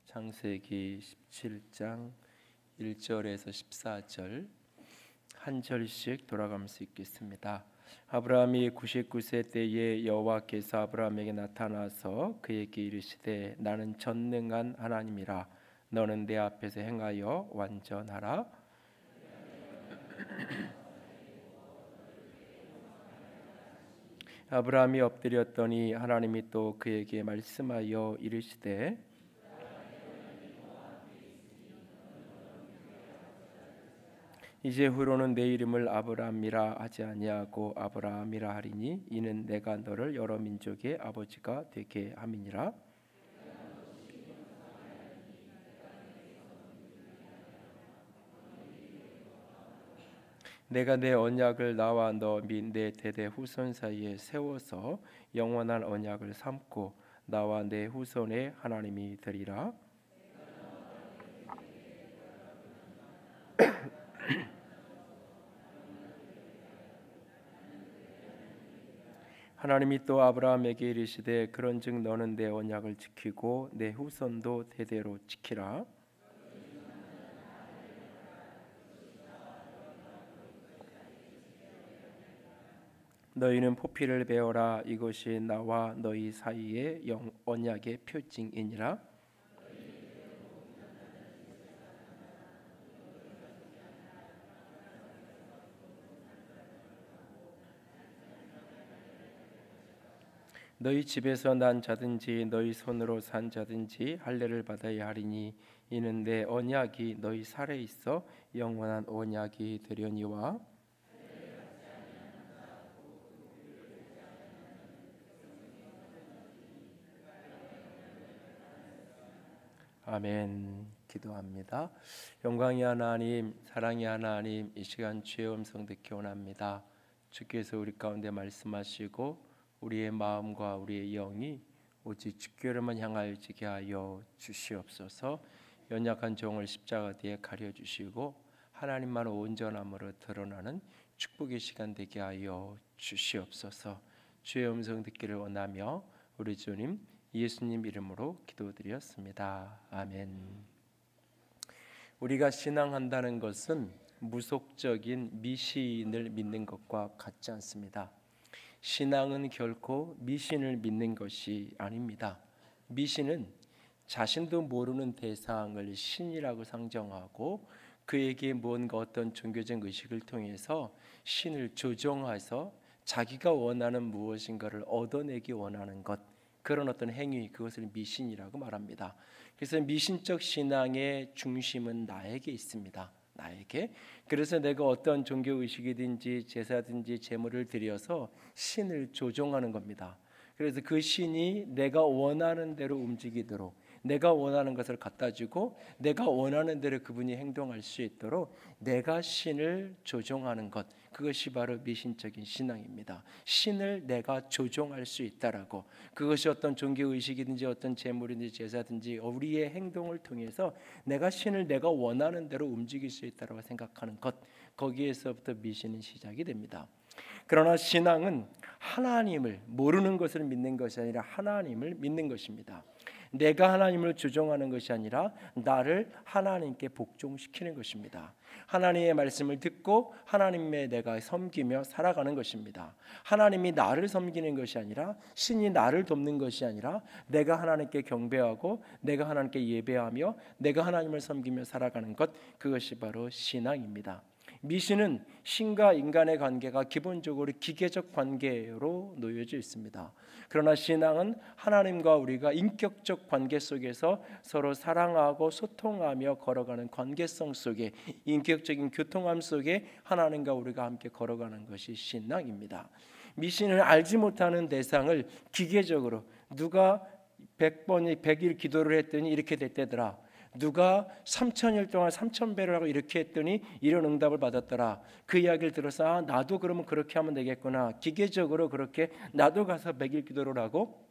창세기 17장 1절에서 14절 한 절씩 돌아가면서 읽겠습니다. 아브라함이 99세 때에 여호와께서 아브라함에게 나타나서 그에게 이르시되 나는 전능한 하나님이라 너는 내 앞에서 행하여 완전하라. 아브라함이 엎드렸더니 하나님이 또 그에게 말씀하여 이르시되 이제 후로는 내 이름을 아브라함이라 하지 아니하고 아브라함이라 하리니 이는 내가 너를 여러 민족의 아버지가 되게 함이니라. 내가 내 언약을 나와 너 및 내 대대 후손 사이에 세워서 영원한 언약을 삼고 나와 내 후손의 하나님이 되리라. 하나님이 또 아브라함에게 이르시되 그런즉 너는 내 언약을 지키고 내 후손도 대대로 지키라. 너희는 포피를 베어라. 이것이 나와 너희 사이의 언약의 표징이니라. 너희 집에서 난 자든지 너희 손으로 산 자든지 할례를 받아야 하리니 이는 내 언약이 너희 살에 있어 영원한 언약이 되려니와. 아멘. 기도합니다. 영광이 하나님, 사랑이 하나님, 이 시간 주의 음성 듣기 원합니다. 주께서 우리 가운데 말씀하시고 우리의 마음과 우리의 영이 오직 주께로만 향하여지게 하여 주시옵소서. 연약한 종을 십자가 뒤에 가려주시고 하나님만 온전함으로 드러나는 축복의 시간 되게 하여 주시옵소서. 주의 음성 듣기를 원하며 우리 주님 예수님 이름으로 기도드렸습니다. 아멘. 우리가 신앙한다는 것은 무속적인 미신을 믿는 것과 같지 않습니다. 신앙은 결코 미신을 믿는 것이 아닙니다. 미신은 자신도 모르는 대상을 신이라고 상정하고 그에게 뭔가 어떤 종교적 의식을 통해서 신을 조종해서 자기가 원하는 무엇인가를 얻어내기 원하는 것, 그런 어떤 행위, 그것을 미신이라고 말합니다. 그래서 미신적 신앙의 중심은 나에게 있습니다. 나에게. 그래서 내가 어떤 종교 의식이든지 제사든지 제물을 드려서 신을 조종하는 겁니다. 그래서 그 신이 내가 원하는 대로 움직이도록, 내가 원하는 것을 갖다 주고 내가 원하는 대로 그분이 행동할 수 있도록 내가 신을 조종하는 것, 그것이 바로 미신적인 신앙입니다. 신을 내가 조종할 수 있다라고, 그것이 어떤 종교 의식이든지 어떤 제물이든지 제사든지 우리의 행동을 통해서 내가 신을 내가 원하는 대로 움직일 수 있다라고 생각하는 것, 거기에서부터 미신은 시작이 됩니다. 그러나 신앙은 하나님을 모르는 것을 믿는 것이 아니라 하나님을 믿는 것입니다. 내가 하나님을 조종하는 것이 아니라 나를 하나님께 복종시키는 것입니다. 하나님의 말씀을 듣고 하나님의 내가 섬기며 살아가는 것입니다. 하나님이 나를 섬기는 것이 아니라, 신이 나를 돕는 것이 아니라 내가 하나님께 경배하고 내가 하나님께 예배하며 내가 하나님을 섬기며 살아가는 것, 그것이 바로 신앙입니다. 미신은 신과 인간의 관계가 기본적으로 기계적 관계로 놓여져 있습니다. 그러나 신앙은 하나님과 우리가 인격적 관계 속에서 서로 사랑하고 소통하며 걸어가는 관계성 속에, 인격적인 교통함 속에 하나님과 우리가 함께 걸어가는 것이 신앙입니다. 미신을 알지 못하는 대상을 기계적으로 누가 100번이 100일 기도를 했더니 이렇게 됐대더라, 누가 3000일 동안 3000배를 하고 이렇게 했더니 이런 응답을 받았더라, 그 이야기를 들어서 나도 그러면 그렇게 하면 되겠구나, 기계적으로 그렇게 나도 가서 100일 기도를 하고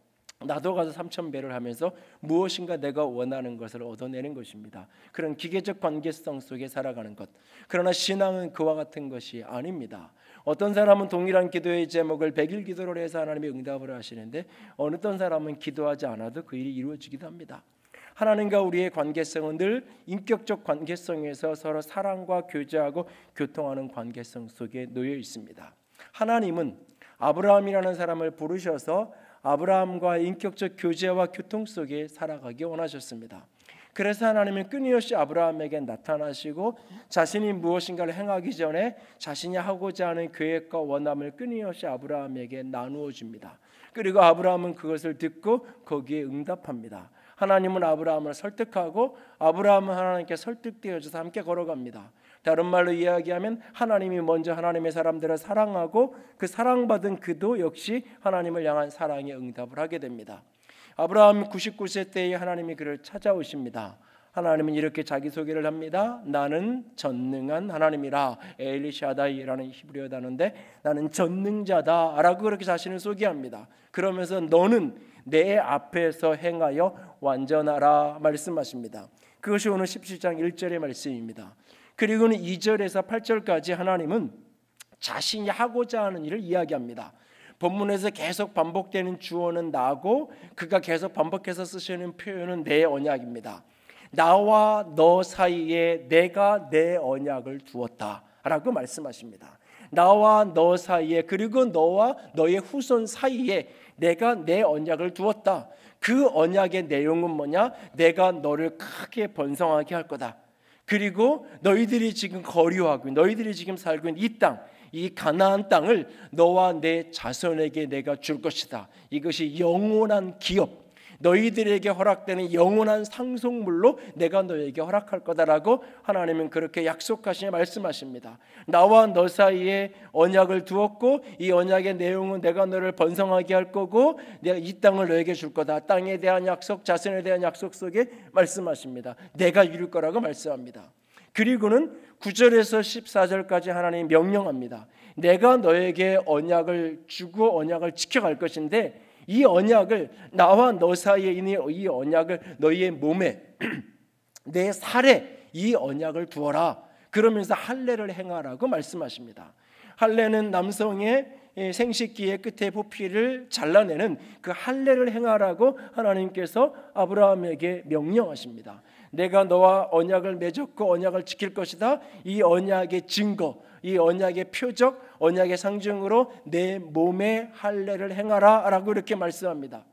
나도 가서 3000배를 하면서 무엇인가 내가 원하는 것을 얻어내는 것입니다. 그런 기계적 관계성 속에 살아가는 것. 그러나 신앙은 그와 같은 것이 아닙니다. 어떤 사람은 동일한 기도의 제목을 100일 기도를 해서 하나님이 응답을 하시는데 어떤 사람은 기도하지 않아도 그 일이 이루어지기도 합니다. 하나님과 우리의 관계성은 늘 인격적 관계성에서 서로 사랑과 교제하고 교통하는 관계성 속에 놓여 있습니다. 하나님은 아브라함이라는 사람을 부르셔서 아브라함과 인격적 교제와 교통 속에 살아가기 원하셨습니다. 그래서 하나님은 끊임없이 아브라함에게 나타나시고 자신이 무엇인가를 행하기 전에 자신이 하고자 하는 계획과 원함을 끊임없이 아브라함에게 나누어 줍니다. 그리고 아브라함은 그것을 듣고 거기에 응답합니다. 하나님은 아브라함을 설득하고 아브라함은 하나님께 설득되어져서 함께 걸어갑니다. 다른 말로 이야기하면 하나님이 먼저 하나님의 사람들을 사랑하고 그 사랑받은 그도 역시 하나님을 향한 사랑에 응답을 하게 됩니다. 아브라함 99세 때에 하나님이 그를 찾아오십니다. 하나님은 이렇게 자기소개를 합니다. 나는 전능한 하나님이라. 엘리샤다이라는 히브리어 단어인데 나는 전능자다 라고 그렇게 자신을 소개합니다. 그러면서 너는 내 앞에서 행하여 완전하라 말씀하십니다. 그것이 오늘 17장 1절의 말씀입니다. 그리고는 2절에서 8절까지 하나님은 자신이 하고자 하는 일을 이야기합니다. 본문에서 계속 반복되는 주어는 나고 그가 계속 반복해서 쓰시는 표현은 내 언약입니다. 나와 너 사이에 내가 내 언약을 두었다라고 말씀하십니다. 나와 너 사이에 그리고 너와 너의 후손 사이에 내가 내 언약을 두었다. 그 언약의 내용은 뭐냐? 내가 너를 크게 번성하게 할 거다. 그리고 너희들이 지금 거류하고 너희들이 지금 살고 있는 이 땅, 이 가나안 땅을 너와 내 자손에게 내가 줄 것이다. 이것이 영원한 기업, 너희들에게 허락되는 영원한 상속물로 내가 너에게 허락할 거다라고 하나님은 그렇게 약속하시며 말씀하십니다. 나와 너 사이에 언약을 두었고 이 언약의 내용은 내가 너를 번성하게 할 거고 내가 이 땅을 너에게 줄 거다. 땅에 대한 약속, 자손에 대한 약속 속에 말씀하십니다. 내가 이룰 거라고 말씀합니다. 그리고는 9절에서 14절까지 하나님이 명령합니다. 내가 너에게 언약을 주고 언약을 지켜갈 것인데 이 언약을 나와 너 사이에 있는 이 언약을 너희의 몸에 내 살에 이 언약을 두어라. 그러면서 할례를 행하라고 말씀하십니다. 할례는 남성의 생식기의 끝에 부피를 잘라내는 그 할례를 행하라고 하나님께서 아브라함에게 명령하십니다. 내가 너와 언약을 맺었고 언약을 지킬 것이다. 이 언약의 증거, 이 언약의 표적, 언약의 상징으로 내 몸에 할례를 행하라 라고 이렇게 말씀합니다.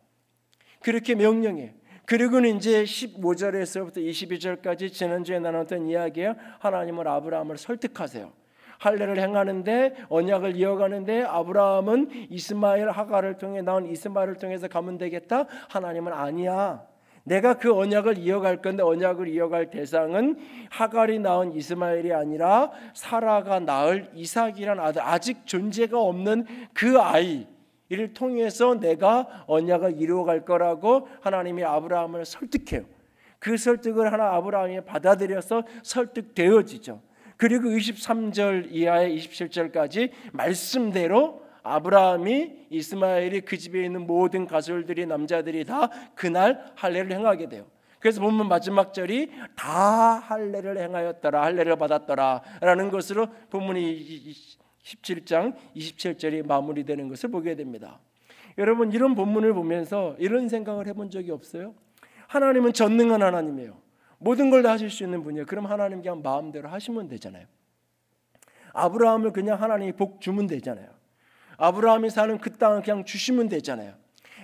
그렇게 명령해. 그리고는 이제 15절에서부터 22절까지 지난주에 나눴던 이야기예요. 하나님은 아브라함을 설득하세요. 할례를 행하는데 언약을 이어가는데 아브라함은 이스마엘 하갈을 통해 나온 이스마엘을 통해서 가면 되겠다. 하나님은 아니야. 내가 그 언약을 이어갈 건데 언약을 이어갈 대상은 하갈이 낳은 이스마엘이 아니라 사라가 낳을 이삭이란 아들, 아직 존재가 없는 그 아이를 통해서 내가 언약을 이루어갈 거라고 하나님이 아브라함을 설득해요. 그 설득을 하나 아브라함이 받아들여서 설득되어지죠. 그리고 23절 이하의 27절까지 말씀대로 아브라함이 이스마엘이 그 집에 있는 모든 가솔들이 남자들이 다 그날 할례를 행하게 돼요. 그래서 본문 마지막 절이 다 할례를 행하였더라, 할례를 받았더라 라는 것으로 본문이 17장 27절이 마무리되는 것을 보게 됩니다. 여러분, 이런 본문을 보면서 이런 생각을 해본 적이 없어요? 하나님은 전능한 하나님이에요. 모든 걸 다 하실 수 있는 분이에요. 그럼 하나님 그냥 마음대로 하시면 되잖아요. 아브라함을 그냥 하나님이 복 주면 되잖아요. 아브라함이 사는 그 땅을 그냥 주시면 되잖아요.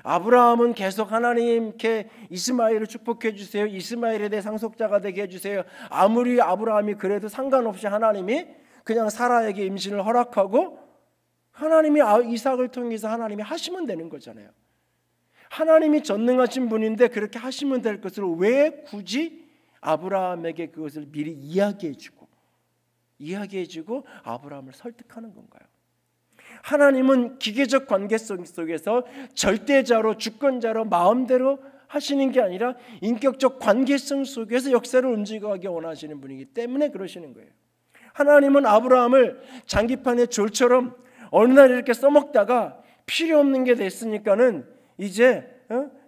아브라함은 계속 하나님께 이스마엘을 축복해 주세요. 이스마엘에 대해 상속자가 되게 해주세요. 아무리 아브라함이 그래도 상관없이 하나님이 그냥 사라에게 임신을 허락하고 하나님이 이삭을 통해서 하나님이 하시면 되는 거잖아요. 하나님이 전능하신 분인데 그렇게 하시면 될 것을 왜 굳이 아브라함에게 그것을 미리 이야기해주고 아브라함을 설득하는 건가요? 하나님은 기계적 관계성 속에서 절대자로 주권자로 마음대로 하시는 게 아니라 인격적 관계성 속에서 역사를 움직여가기 원하시는 분이기 때문에 그러시는 거예요. 하나님은 아브라함을 장기판의 졸처럼 어느 날 이렇게 써먹다가 필요 없는 게 됐으니까는 이제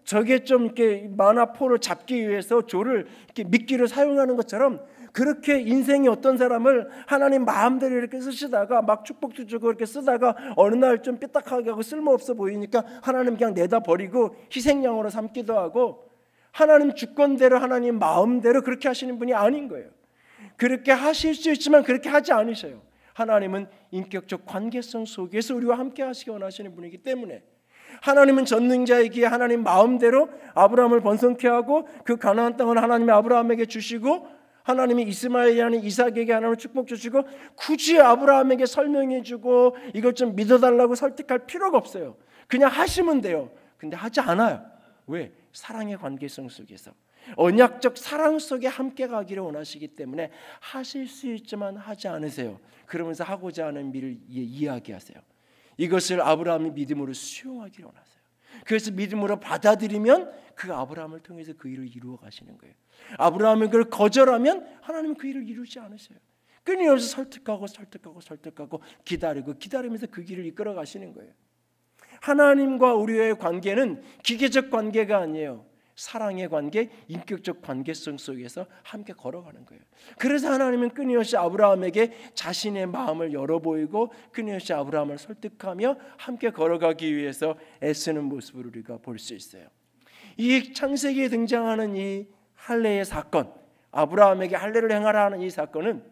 저게 좀 이렇게 만화포를 잡기 위해서 조를 이렇게 미끼를 사용하는 것처럼 그렇게 인생이 어떤 사람을 하나님 마음대로 이렇게 쓰시다가 막 축복도 주고 이렇게 쓰다가 어느 날 좀 삐딱하게 하고 쓸모없어 보이니까 하나님 그냥 내다 버리고 희생양으로 삼기도 하고 하나님 주권대로 하나님 마음대로 그렇게 하시는 분이 아닌 거예요. 그렇게 하실 수 있지만 그렇게 하지 않으셔요. 하나님은 인격적 관계성 속에서 우리와 함께 하시기 원하시는 분이기 때문에 하나님은 전능자이기에 하나님 마음대로 아브라함을 번성케 하고 그 가나안 땅을 하나님이 아브라함에게 주시고 하나님이 이스마엘이라는 이삭에게 하나님을 축복 주시고 굳이 아브라함에게 설명해 주고 이것 좀 믿어달라고 설득할 필요가 없어요. 그냥 하시면 돼요. 근데 하지 않아요. 왜? 사랑의 관계성 속에서 언약적 사랑 속에 함께 가기를 원하시기 때문에 하실 수 있지만 하지 않으세요. 그러면서 하고자 하는 일을 이야기하세요. 이것을 아브라함이 믿음으로 수용하기를 원하세요. 그래서 믿음으로 받아들이면 그 아브라함을 통해서 그 일을 이루어 가시는 거예요. 아브라함이 그걸 거절하면 하나님은 그 일을 이루지 않으셔요. 끊임없이 설득하고 기다리면서 그 길을 이끌어 가시는 거예요. 하나님과 우리의 관계는 기계적 관계가 아니에요. 사랑의 관계, 인격적 관계성 속에서 함께 걸어가는 거예요. 그래서 하나님은 끊임없이 아브라함에게 자신의 마음을 열어 보이고 끊임없이 아브라함을 설득하며 함께 걸어가기 위해서 애쓰는 모습을 우리가 볼 수 있어요. 이 창세기에 등장하는 이 할례의 사건, 아브라함에게 할례를 행하라 하는 이 사건은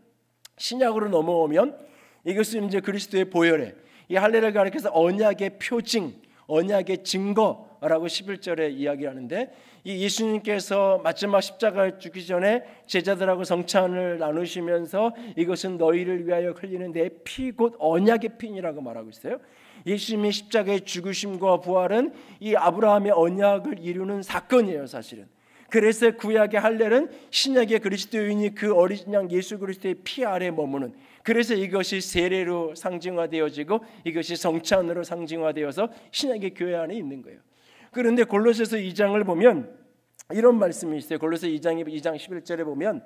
신약으로 넘어오면 이것은 이제 그리스도의 보혈에 이 할례를 가리켜서 언약의 표징, 언약의 증거라고 11절에 이야기하는데 이 예수님께서 마지막 십자가에 죽기 전에 제자들하고 성찬을 나누시면서 이것은 너희를 위하여 흘리는 내 피 곧 언약의 피니라고 말하고 있어요. 예수님의 십자가의 죽으심과 부활은 이 아브라함의 언약을 이루는 사건이에요, 사실은. 그래서 구약의 할례는 신약의 그리스도인이 그 어린 양 예수 그리스도의 피 아래 머무는, 그래서 이것이 세례로 상징화되어지고 이것이 성찬으로 상징화되어서 신약의 교회 안에 있는 거예요. 그런데 골로새서 2장을 보면 이런 말씀이 있어요. 골로새 2장 11절에 보면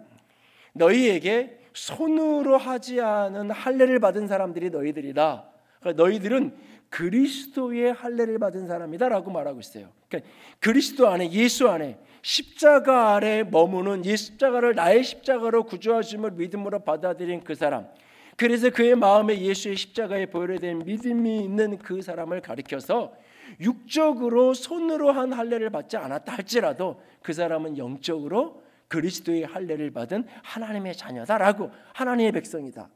너희에게 손으로 하지 않은 할례를 받은 사람들이 너희들이다. 그러니까 너희들은 그리스도의 할례를 받은 사람이다 라고 말하고 있어요. 그러니까 그리스도 안에, 예수 안에, 십자가 아래 머무는, 이 십자가를 나의 십자가로 구주하심을 믿음으로 받아들인 그 사람, 그래서 그의 마음에 예수의 십자가에 보혈된 믿음이 있는 그 사람을 가리켜서 육적으로 손으로 한 할례를 받지 않았다 할지라도 그 사람은 영적으로 그리스도의 할례를 받은 하나님의 자녀다라고, 하나님의 백성이다.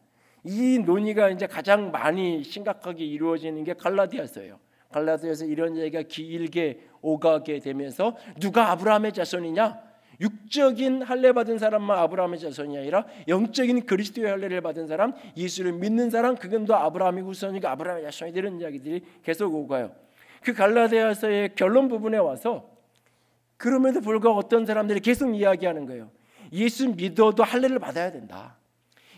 이 논의가 이제 가장 많이 심각하게 이루어지는 게 갈라디아서예요. 갈라디아서 이런 얘기가 길게 오가게 되면서 누가 아브라함의 자손이냐? 육적인 할례 받은 사람만 아브라함의 자손이 아니라 영적인 그리스도의 할례를 받은 사람, 예수를 믿는 사람, 그건 또 아브라함의 후손이니까 아브라함의 자손이 되는 이야기들이 계속 오가요. 그 갈라디아서의 결론 부분에 와서 그럼에도 불구하고 어떤 사람들이 계속 이야기하는 거예요. 예수 믿어도 할례를 받아야 된다.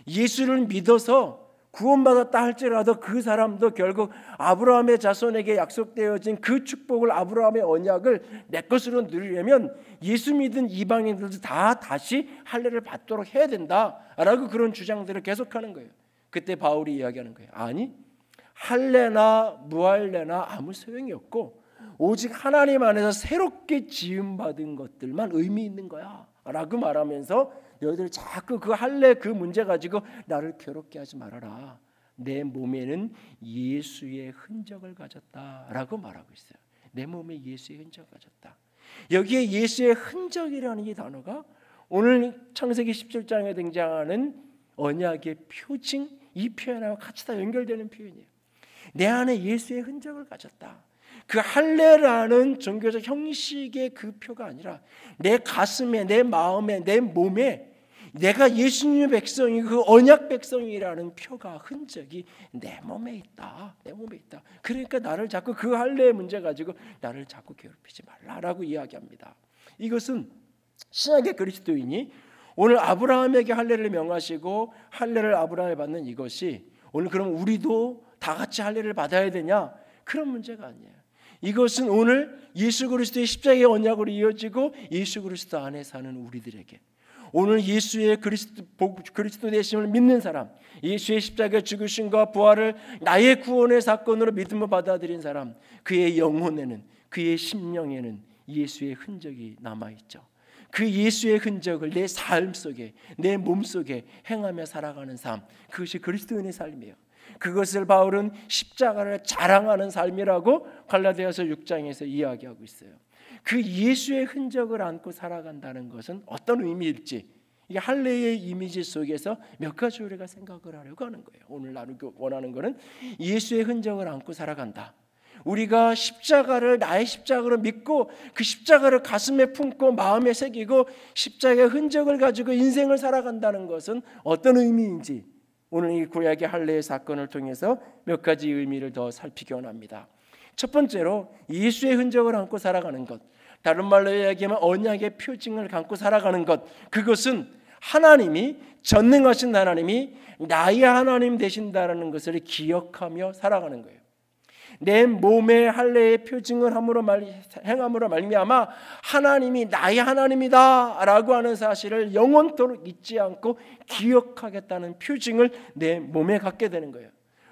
예수를 믿어서 구원받았다 할지라도 그 사람도 결국 아브라함의 자손에게 약속되어진 그 축복을, 아브라함의 언약을 내 것으로 누리려면 예수 믿은 이방인들도 다 다시 할례를 받도록 해야 된다라고 그런 주장들을 계속하는 거예요. 그때 바울이 이야기하는 거예요. 아니, 할례나 무할례나 아무 소용이 없고 오직 하나님 안에서 새롭게 지음받은 것들만 의미 있는 거야 라고 말하면서 너희들 자꾸 그 할례 그 문제 가지고 나를 괴롭게 하지 말아라. 내 몸에는 예수의 흔적을 가졌다라고 말하고 있어요. 내 몸에 예수의 흔적을 가졌다. 여기에 예수의 흔적이라는 이 단어가 오늘 창세기 17장에 등장하는 언약의 표징, 이 표현하고 같이 다 연결되는 표현이에요. 내 안에 예수의 흔적을 가졌다. 그 할례라는 종교적 형식의 그 표가 아니라 내 가슴에, 내 마음에, 내 몸에 내가 예수님의 백성이, 그 언약 백성이라는 표가, 흔적이 내 몸에 있다. 내 몸에 있다. 그러니까 나를 자꾸 그 할례의 문제 가지고 나를 자꾸 괴롭히지 말라라고 이야기합니다. 이것은 신약의 그리스도인이 오늘 아브라함에게 할례를 명하시고 할례를 아브라함에 받는 이것이 오늘 그럼 우리도 다 같이 할례를 받아야 되냐? 그런 문제가 아니에요. 이것은 오늘 예수 그리스도의 십자가의 언약으로 이어지고 예수 그리스도 안에 사는 우리들에게, 오늘 예수의 그리스도 되심을 믿는 사람, 예수의 십자가 죽으심과 부활을 나의 구원의 사건으로 믿음을 받아들인 사람, 그의 영혼에는, 그의 심령에는 예수의 흔적이 남아있죠. 그 예수의 흔적을 내 삶 속에, 내 몸 속에 행하며 살아가는 삶, 그것이 그리스도인의 삶이에요. 그것을 바울은 십자가를 자랑하는 삶이라고 갈라디아서 6장에서 이야기하고 있어요. 그 예수의 흔적을 안고 살아간다는 것은 어떤 의미일지, 이게 할례의 이미지 속에서 몇 가지 우리가 생각을 하려고 하는 거예요. 오늘 나누기 원하는 것은 예수의 흔적을 안고 살아간다. 우리가 십자가를 나의 십자가로 믿고 그 십자가를 가슴에 품고 마음에 새기고 십자가의 흔적을 가지고 인생을 살아간다는 것은 어떤 의미인지 오늘 이 구약의 할례의 사건을 통해서 몇 가지 의미를 더 살피기 원합니다. 첫 번째로 예수의 흔적을 안고 살아가는 것, 다른 말로 이야기하면 언약의 표징을 갖고 살아가는 것, 그것은 하나님이, 전능하신 하나님이 나의 하나님 되신다는 것을 기억하며 살아가는 거예요. 내 몸의 할례의 표징을 행함으로 말미암아 하나님이 나의 하나님이다 라고 하는 사실을 영원토록 잊지 않고 기억하겠다는 표징을 내 몸에 갖게 되는 거예요.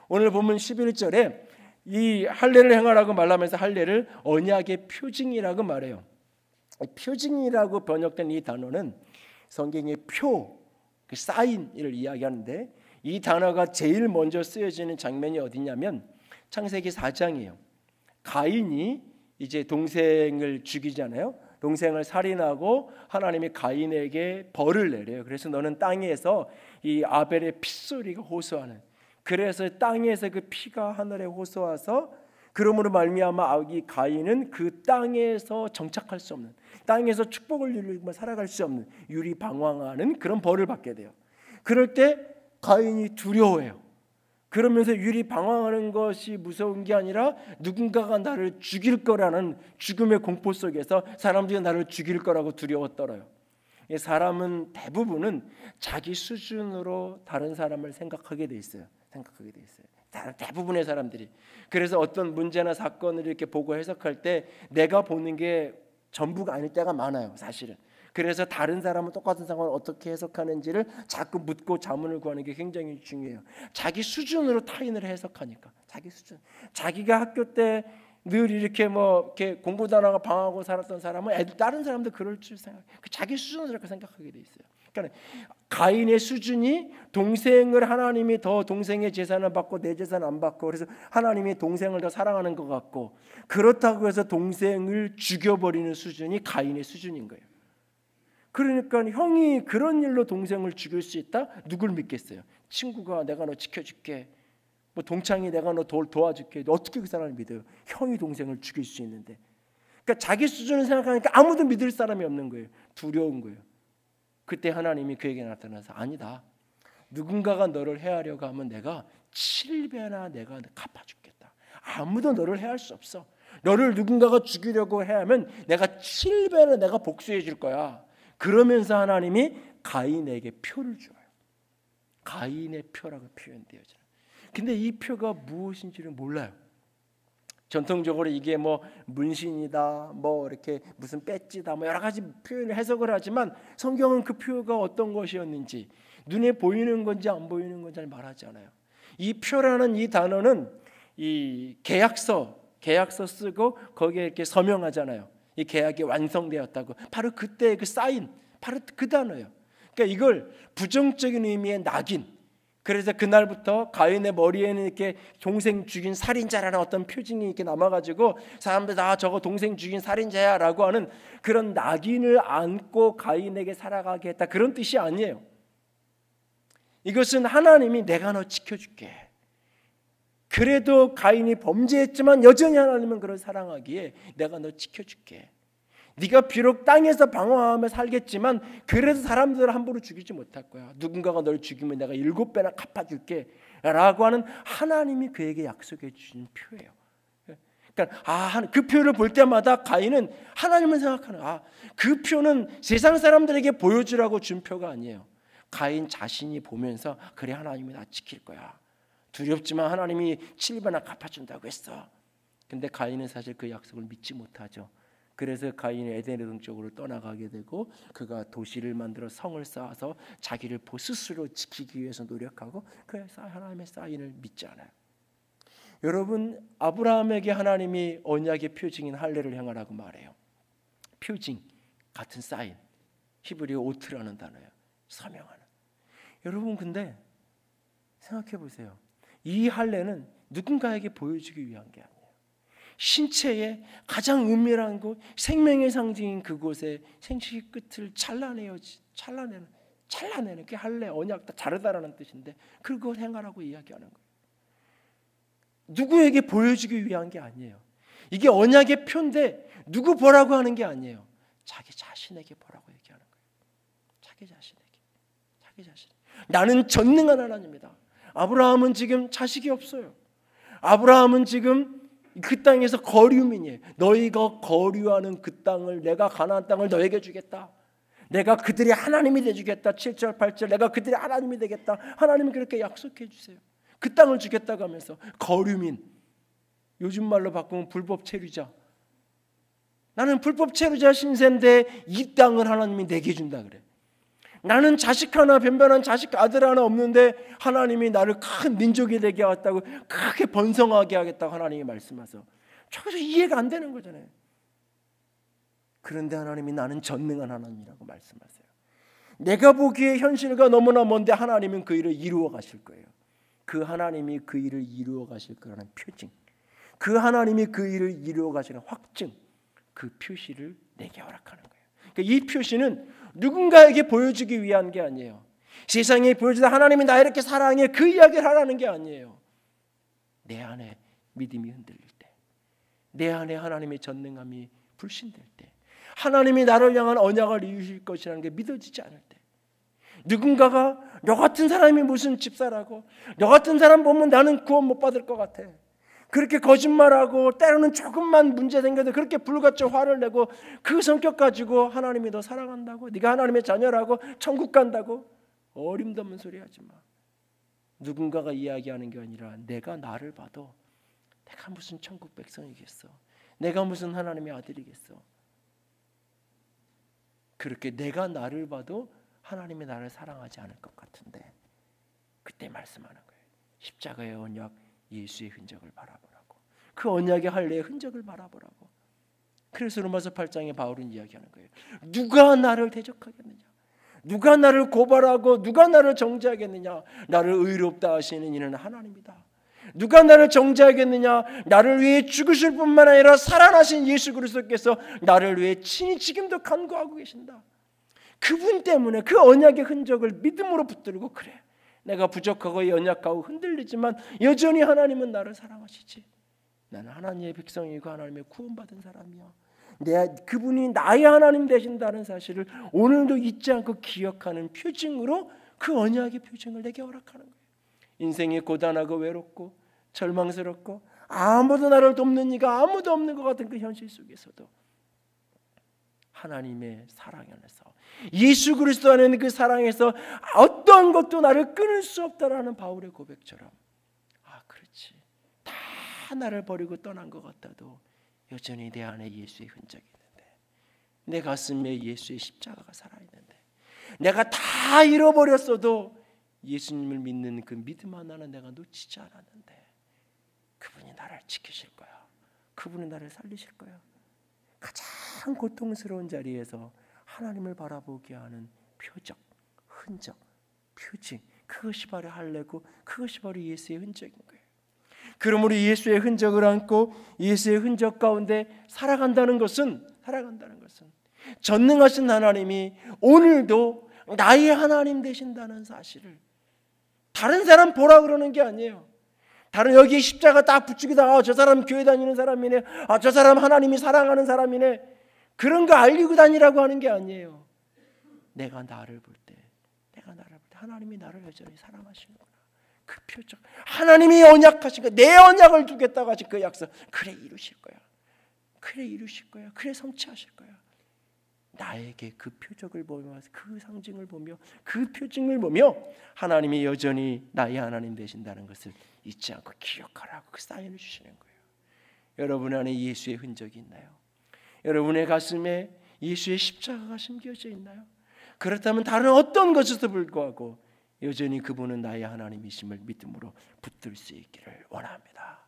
오늘 보면 11절에 이 할례를 행하라고 말하면서 할례를 언약의 표징이라고 말해요. 표징이라고 번역된 이 단어는 성경의 표, 그 사인을 이야기하는데, 이 단어가 제일 먼저 쓰여지는 장면이 어디냐면 창세기 4장이에요. 가인이 이제 동생을 죽이잖아요. 동생을 살인하고 하나님이 가인에게 벌을 내려요. 그래서 너는 땅에서 이 아벨의 핏소리가 호소하는, 그래서 땅에서 그 피가 하늘에 호소와서 그러므로 말미암아 이 가인은 그 땅에서 정착할 수 없는, 땅에서 축복을 누리며 살아갈 수 없는 유리방황하는 그런 벌을 받게 돼요. 그럴 때 가인이 두려워해요. 그러면서 유리방황하는 것이 무서운 게 아니라 누군가가 나를 죽일 거라는 죽음의 공포 속에서 사람들이 나를 죽일 거라고 두려워 떨어요. 사람은 대부분은 자기 수준으로 다른 사람을 생각하게 돼 있어요. 대부분의 사람들이. 그래서 어떤 문제나 사건을 이렇게 보고 해석할 때 내가 보는 게 전부가 아닐 때가 많아요, 사실은. 그래서 다른 사람은 똑같은 상황을 어떻게 해석하는지를 자꾸 묻고 자문을 구하는 게 굉장히 중요해요. 자기 수준으로 타인을 해석하니까. 자기 수준. 자기가 학교 때 늘 이렇게 이렇게 공부도 안 하고 방황하고 살았던 사람은 다른 사람도 그럴 줄 생각. 자기 수준으로 이렇게 생각하게 돼 있어요. 그러니까 가인의 수준이 동생을 하나님이 더 동생의 재산을 받고 내 재산 안 받고, 그래서 하나님이 동생을 더 사랑하는 것 같고, 그렇다고 해서 동생을 죽여버리는 수준이 가인의 수준인 거예요. 그러니까 형이 그런 일로 동생을 죽일 수 있다? 누굴 믿겠어요? 친구가 내가 너 지켜줄게, 뭐 동창이 내가 너 도와줄게, 너 어떻게 그 사람을 믿어요? 형이 동생을 죽일 수 있는데. 그러니까 자기 수준을 생각하니까 아무도 믿을 사람이 없는 거예요. 두려운 거예요. 그때 하나님이 그에게 나타나서 아니다, 누군가가 너를 해하려고 하면 내가 7배나 내가 갚아주겠다. 아무도 너를 해할 수 없어. 너를 누군가가 죽이려고 해하면 내가 7배나 내가 복수해 줄 거야. 그러면서 하나님이 가인에게 표를 줘요. 가인의 표라고 표현되어져요. 근데 이 표가 무엇인지를 몰라요. 전통적으로 이게 뭐 문신이다, 뭐 이렇게 무슨 배지다, 뭐 여러 가지 표현을 해석을 하지만 성경은 그 표가 어떤 것이었는지, 눈에 보이는 건지 안 보이는 건지 잘 말하지 않아요. 이 표라는 이 단어는 이 계약서 쓰고 거기에 이렇게 서명하잖아요. 이 계약이 완성되었다고. 바로 그때 그 사인, 바로 그 단어예요. 그러니까 이걸 부정적인 의미의 낙인. 그래서 그날부터 가인의 머리에는 이렇게 동생 죽인 살인자라는 어떤 표징이 이렇게 남아가지고 사람들 다 저거 동생 죽인 살인자야라고 하는 그런 낙인을 안고 가인에게 살아가게 했다, 그런 뜻이 아니에요. 이것은 하나님이 내가 너 지켜줄게. 그래도 가인이 범죄했지만 여전히 하나님은 그를 사랑하기에 내가 너 지켜줄게. 네가 비록 땅에서 방황하며 살겠지만 그래도 사람들을 함부로 죽이지 못할 거야. 누군가가 널 죽이면 내가 7배나 갚아줄게 라고 하는 하나님이 그에게 약속해 주신 표예요. 그러니까 그 표를 볼 때마다 가인은 하나님을 생각하는, 그 표는 세상 사람들에게 보여주라고 준 표가 아니에요. 가인 자신이 보면서 그래, 하나님이 나 지킬 거야. 두렵지만 하나님이 7배나 갚아준다고 했어. 근데 가인은 사실 그 약속을 믿지 못하죠. 그래서 가인이 에덴의 동쪽으로 떠나가게 되고 그가 도시를 만들어 성을 쌓아서 자기를 스스로 지키기 위해서 노력하고 그래서 하나님의 사인을 믿지 않아요. 여러분, 아브라함에게 하나님이 언약의 표징인 할례를 행하라고 말해요. 표징, 같은 사인, 히브리어 오트라는 단어예요. 서명하는. 여러분, 근데 생각해 보세요. 이 할례는 누군가에게 보여주기 위한 게 아니에요. 신체의 가장 은밀한 곳, 생명의 상징인 그곳에 생식의 끝을 잘라내는 그 할례, 언약, 다 자르다라는 뜻인데 그걸 행하라고 이야기하는 거예요. 누구에게 보여주기 위한 게 아니에요. 이게 언약의 표인데 누구 보라고 하는 게 아니에요. 자기 자신에게 보라고 얘기하는 거예요. 자기 자신에게. 나는 전능한 하나님이다. 아브라함은 지금 자식이 없어요. 아브라함은 지금 그 땅에서 거류민이에요. 너희가 거류하는 그 땅을, 내가 가나안 땅을 너에게 주겠다. 내가 그들의 하나님이 되주겠다. 7절 8절 내가 그들의 하나님이 되겠다. 하나님이 그렇게 약속해 주세요. 그 땅을 주겠다고 하면서 거류민, 요즘 말로 바꾸면 불법 체류자. 나는 불법 체류자 신세인데 이 땅을 하나님이 내게 준다 그래. 나는 자식 하나, 변변한 자식 아들 하나 없는데 하나님이 나를 큰 민족이 되게 하겠다고, 크게 번성하게 하겠다고 하나님이 말씀하셔서 저기서 이해가 안 되는 거잖아요. 그런데 하나님이 나는 전능한 하나님이라고 말씀하세요. 내가 보기에 현실과 너무나 먼데 하나님은 그 일을 이루어 가실 거예요. 그 하나님이 그 일을 이루어 가실 거라는 표징, 그 하나님이 그 일을 이루어 가시는 확증, 그 표시를 내게 허락하는 거예요. 그러니까 이 표시는 누군가에게 보여주기 위한 게 아니에요. 세상에 보여주다 하나님이 나 이렇게 사랑해 그 이야기를 하라는 게 아니에요. 내 안에 믿음이 흔들릴 때, 내 안에 하나님의 전능함이 불신될 때, 하나님이 나를 향한 언약을 이루실 것이라는 게 믿어지지 않을 때, 누군가가 너 같은 사람이 무슨 집사라고, 너 같은 사람 보면 나는 구원 못 받을 것 같아, 그렇게 거짓말하고 때로는 조금만 문제 생겨도 그렇게 불같이 화를 내고 그 성격 가지고 하나님이 너 사랑한다고, 네가 하나님의 자녀라고 천국 간다고 어림도 없는 소리 하지 마. 누군가가 이야기하는 게 아니라 내가 나를 봐도 내가 무슨 천국 백성이겠어, 내가 무슨 하나님의 아들이겠어. 그렇게 내가 나를 봐도 하나님이 나를 사랑하지 않을 것 같은데 그때 말씀하는 거예요. 십자가의 언약, 예수의 흔적을 바라보라고, 그 언약의 할례의 흔적을 바라보라고. 그래서 로마서 8장에 바울은 이야기하는 거예요. 누가 나를 대적하겠느냐, 누가 나를 고발하고 누가 나를 정죄하겠느냐. 나를 의롭다 하시는 이는 하나님이다. 누가 나를 정죄하겠느냐. 나를 위해 죽으실 뿐만 아니라 살아나신 예수 그리스도께서 나를 위해 친히 지금도 간구하고 계신다. 그분 때문에 그 언약의 흔적을 믿음으로 붙들고, 그래 내가 부족하고 연약하고 흔들리지만 여전히 하나님은 나를 사랑하시지. 나는 하나님의 백성이고 하나님의 구원받은 사람이야. 그분이 나의 하나님 되신다는 사실을 오늘도 잊지 않고 기억하는 표징으로 그 언약의 표징을 내게 허락하는 거예요. 인생이 고단하고 외롭고 절망스럽고 아무도 나를 돕는 이가 아무도 없는 것 같은 그 현실 속에서도 하나님의 사랑 안에서, 예수 그리스도 안에 있는 그 사랑에서 어떤 것도 나를 끊을 수 없다라는 바울의 고백처럼, 아 그렇지, 다 나를 버리고 떠난 것 같아도 여전히 내 안에 예수의 흔적이 있는데, 내 가슴에 예수의 십자가가 살아있는데, 내가 다 잃어버렸어도 예수님을 믿는 그 믿음 하나는 내가 놓치지 않았는데 그분이 나를 지키실 거야. 그분이 나를 살리실 거야. 가장 고통스러운 자리에서 하나님을 바라보게 하는 표적, 흔적, 표징, 그것이 바로 할례고 그것이 바로 예수의 흔적인 거예요. 그러므로 예수의 흔적을 안고 예수의 흔적 가운데 살아간다는 것은 전능하신 하나님이 오늘도 나의 하나님 되신다는 사실을, 다른 사람 보라 그러는 게 아니에요. 다른 여기 십자가 딱 붙이기다가 저 사람 교회 다니는 사람이네, 저 사람 하나님이 사랑하는 사람이네, 그런 거 알리고 다니라고 하는 게 아니에요. 내가 나를 볼 때 하나님이 나를 여전히 사랑하시는구나. 그 표적, 하나님이 언약하신 거, 내 언약을 두겠다고 하신 그 약속, 그래 이루실 거야. 그래 성취하실 거야. 나에게 그 표적을 보며, 그 상징을 보며, 그 표징을 보며 하나님이 여전히 나의 하나님 되신다는 것을 잊지 않고 기억하라고 그 사인을 주시는 거예요. 여러분 안에 예수의 흔적이 있나요? 여러분의 가슴에 예수의 십자가가 심겨져 있나요? 그렇다면 다른 어떤 것에도 불구하고 여전히 그분은 나의 하나님이심을 믿음으로 붙들 수 있기를 원합니다.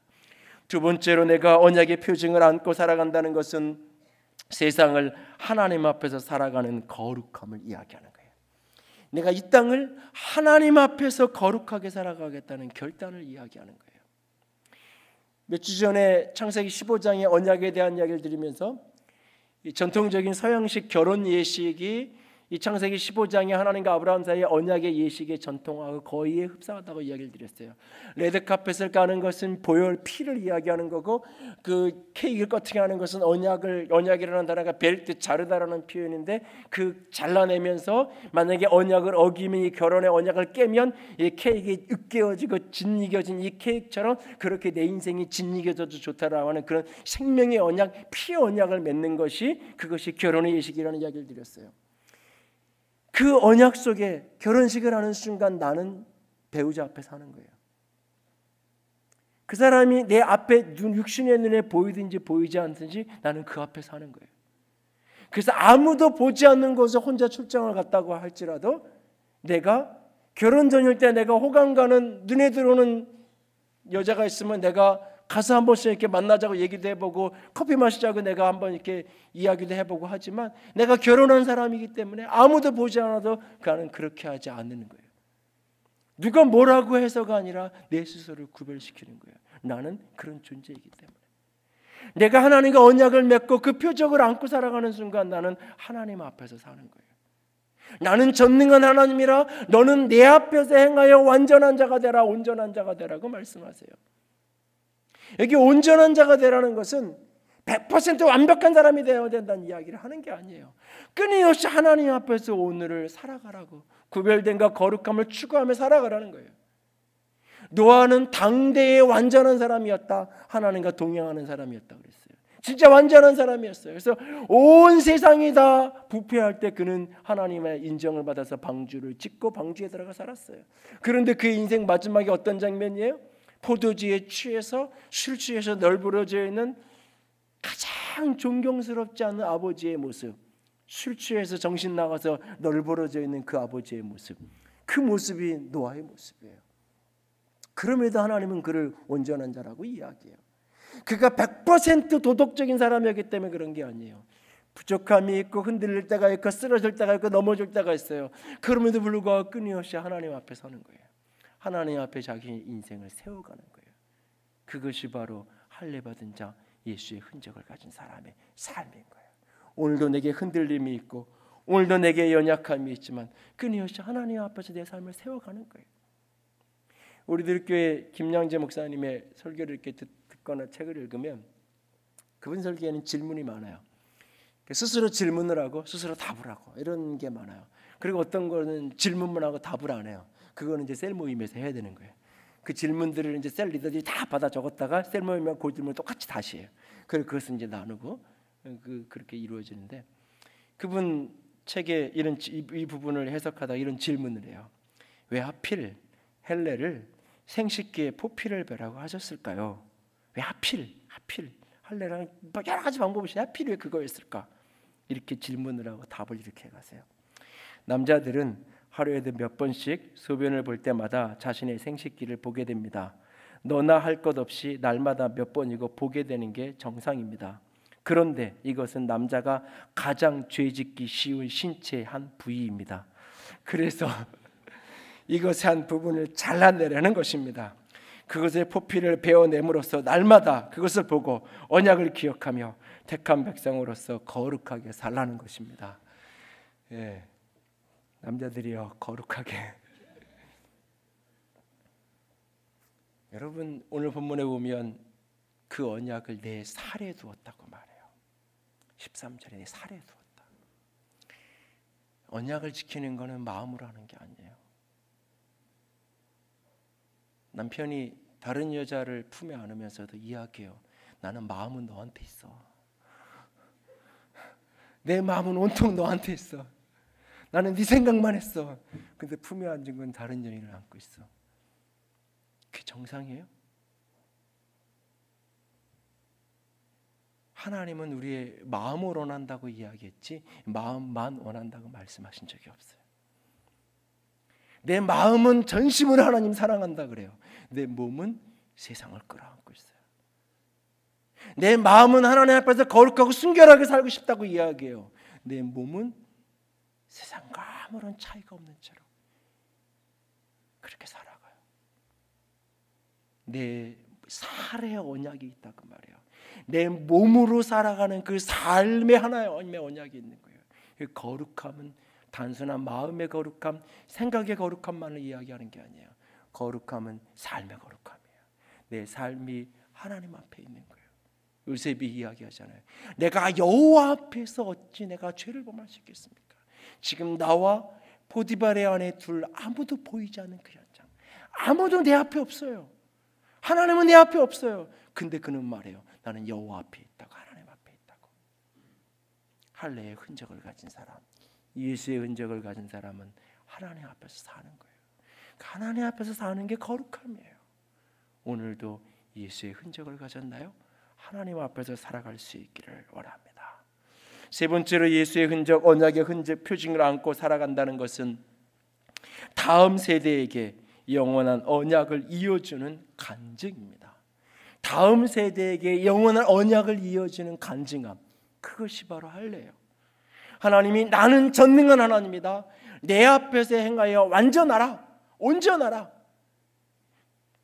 두 번째로, 내가 언약의 표징을 안고 살아간다는 것은 세상을 하나님 앞에서 살아가는 거룩함을 이야기하는 거예요. 내가 이 땅을 하나님 앞에서 거룩하게 살아가겠다는 결단을 이야기하는 거예요. 몇 주 전에 창세기 15장의 언약에 대한 이야기를 드리면서 이 전통적인 서양식 결혼 예식이 이 창세기 15장에 하나님과 아브라함 사이의 언약의 예식의 전통하고 거의 흡사하다고 이야기를 드렸어요. 레드카펫을 까는 것은 보혈 피를 이야기하는 거고, 그 케이크를 커팅하게 하는 것은 언약이라는 단어가 벨트 자르다라는 표현인데, 그 잘라내면서 만약에 언약을 어기면, 이 결혼의 언약을 깨면 이 케이크가 으깨어지고 짓이겨진 이 케이크처럼 그렇게 내 인생이 짓이겨져도 좋다라고 하는 그런 생명의 언약, 피의 언약을 맺는 것이, 그것이 결혼의 예식이라는 이야기를 드렸어요. 그 언약 속에 결혼식을 하는 순간 나는 배우자 앞에 사는 거예요. 그 사람이 내 앞에 육신의 눈에 보이든지 보이지 않든지 나는 그 앞에 사는 거예요. 그래서 아무도 보지 않는 곳에 혼자 출장을 갔다고 할지라도, 내가 결혼 전일 때 내가 호감 가는 눈에 들어오는 여자가 있으면 내가 가서 한 번씩 이렇게 만나자고 얘기도 해보고 커피 마시자고 내가 한번 이렇게 이야기도 해보고 하지만, 내가 결혼한 사람이기 때문에 아무도 보지 않아도 나는 그렇게 하지 않는 거예요. 누가 뭐라고 해서가 아니라 내 스스로를 구별시키는 거예요. 나는 그런 존재이기 때문에. 내가 하나님과 언약을 맺고 그 표적을 안고 살아가는 순간 나는 하나님 앞에서 사는 거예요. 나는 전능한 하나님이라 너는 내 앞에서 행하여 완전한 자가 되라, 온전한 자가 되라고 말씀하세요. 여기 온전한 자가 되라는 것은 100% 완벽한 사람이 되어야 된다는 이야기를 하는 게 아니에요. 끊임없이 하나님 앞에서 오늘을 살아가라고, 구별됨과 거룩함을 추구하며 살아가라는 거예요. 노아는 당대의 완전한 사람이었다. 하나님과 동행하는 사람이었다 그랬어요. 진짜 완전한 사람이었어요. 그래서 온 세상이 다 부패할 때 그는 하나님의 인정을 받아서 방주를 짓고 방주에 들어가 살았어요. 그런데 그의 인생 마지막에 어떤 장면이에요? 포도주에 취해서, 술 취해서 널브러져 있는 가장 존경스럽지 않은 아버지의 모습, 술 취해서 정신 나가서 널브러져 있는 그 아버지의 모습, 그 모습이 노아의 모습이에요. 그럼에도 하나님은 그를 온전한 자라고 이야기해요. 그가 100% 도덕적인 사람이었기 때문에 그런 게 아니에요. 부족함이 있고 흔들릴 때가 있고 쓰러질 때가 있고 넘어질 때가 있어요. 그럼에도 불구하고 끊임없이 하나님 앞에 서는 거예요. 하나님 앞에 자기 인생을 세워가는 거예요. 그것이 바로 할례 받은 자, 예수의 흔적을 가진 사람의 삶인 거예요. 오늘도 내게 흔들림이 있고 오늘도 내게 연약함이 있지만 끊임없이 하나님 앞에서 내 삶을 세워가는 거예요. 우리들 교회 김양재 목사님의 설교를 이렇게 듣거나 책을 읽으면 그분 설교에는 질문이 많아요. 스스로 질문을 하고 스스로 답을 하고 이런 게 많아요. 그리고 어떤 거는 질문만 하고 답을 안 해요. 그거는 이제 셀 모임에서 해야 되는 거예요. 그 질문들을 이제 셀 리더들이 다 받아 적었다가 셀 모임이면 그 질문을 똑같이 다시 해요. 그리고 그것은 이제 나누고 그렇게 이루어지는데, 그분 책에 이 부분을 해석하다 이런 질문을 해요. 왜 하필 할례를 생식기에 포피를 배라고 하셨을까요? 왜 하필 할례랑 여러 가지 방법이 있어요. 하필 왜 그거였을까? 이렇게 질문을 하고 답을 이렇게 가세요. 남자들은 하루에도 몇 번씩 소변을 볼 때마다 자신의 생식기를 보게 됩니다. 너나 할 것 없이 날마다 몇 번이고 보게 되는 게 정상입니다. 그런데 이것은 남자가 가장 죄짓기 쉬운 신체의 한 부위입니다. 그래서 이것의 한 부분을 잘라내려는 것입니다. 그것의 포피를 베어냄으로써 날마다 그것을 보고 언약을 기억하며 택한 백성으로서 거룩하게 살라는 것입니다. 예, 남자들이여 거룩하게. 여러분 오늘 본문에 보면 그 언약을 내 살에 두었다고 말해요. 13절에 내 살에 두었다. 언약을 지키는 것은 마음으로 하는 게 아니에요. 남편이 다른 여자를 품에 안으면서도 이야기해요. 나는 마음은 너한테 있어. 내 마음은 온통 너한테 있어. 나는 네 생각만 했어. 근데 품에 앉은 건 다른 여인을 안고 있어. 그게 정상이에요? 하나님은 우리의 마음을 원한다고 이야기했지 마음만 원한다고 말씀하신 적이 없어요. 내 마음은 전심으로 하나님 사랑한다 그래요. 내 몸은 세상을 끌어안고 있어요. 내 마음은 하나님 앞에서 거룩하고 순결하게 살고 싶다고 이야기해요. 내 몸은 세상과 아무런 차이가 없는 채로 그렇게 살아가요. 내 살의 언약이 있다고 말해요. 내 몸으로 살아가는 그 삶의 하나의 언약이 있는 거예요. 그 거룩함은 단순한 마음의 거룩함, 생각의 거룩함만을 이야기하는 게 아니에요. 거룩함은 삶의 거룩함이에요. 내 삶이 하나님 앞에 있는 거예요. 요셉이 이야기하잖아요. 내가 여호와 앞에서 어찌 내가 죄를 범할 수 있겠습니까? 지금 나와 보디발의 아내 둘 아무도 보이지 않는 그 현장, 아무도 내 앞에 없어요. 하나님은 내 앞에 없어요. 근데 그는 말해요. 나는 여호와 앞에 있다고, 하나님 앞에 있다고. 할례의 흔적을 가진 사람, 예수의 흔적을 가진 사람은 하나님 앞에서 사는 거예요. 하나님 앞에서 사는 게 거룩함이에요. 오늘도 예수의 흔적을 가졌나요? 하나님 앞에서 살아갈 수 있기를 원합니다. 세 번째로 예수의 흔적, 언약의 흔적, 표징을 안고 살아간다는 것은 다음 세대에게 영원한 언약을 이어주는 간증입니다. 다음 세대에게 영원한 언약을 이어주는 간증함, 그것이 바로 할례예요. 하나님이 나는 전능한 하나님이다. 내 앞에서 행하여 완전하라, 온전하라.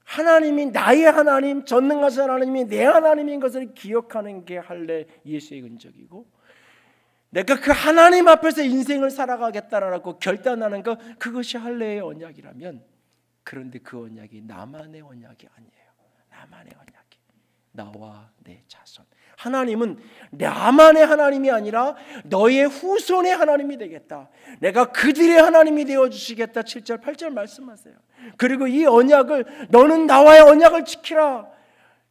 하나님이 나의 하나님, 전능하신 하나님이 내 하나님인 것을 기억하는 게 할례, 예수의 흔적이고, 내가 그 하나님 앞에서 인생을 살아가겠다라고 결단하는 것, 그것이 할례의 언약이라면, 그런데 그 언약이 나만의 언약이 아니에요. 나만의 언약이 나와 내 자손. 하나님은 나만의 하나님이 아니라 너의 후손의 하나님이 되겠다. 내가 그들의 하나님이 되어주시겠다. 7절 8절 말씀하세요. 그리고 이 언약을, 너는 나와의 언약을 지키라.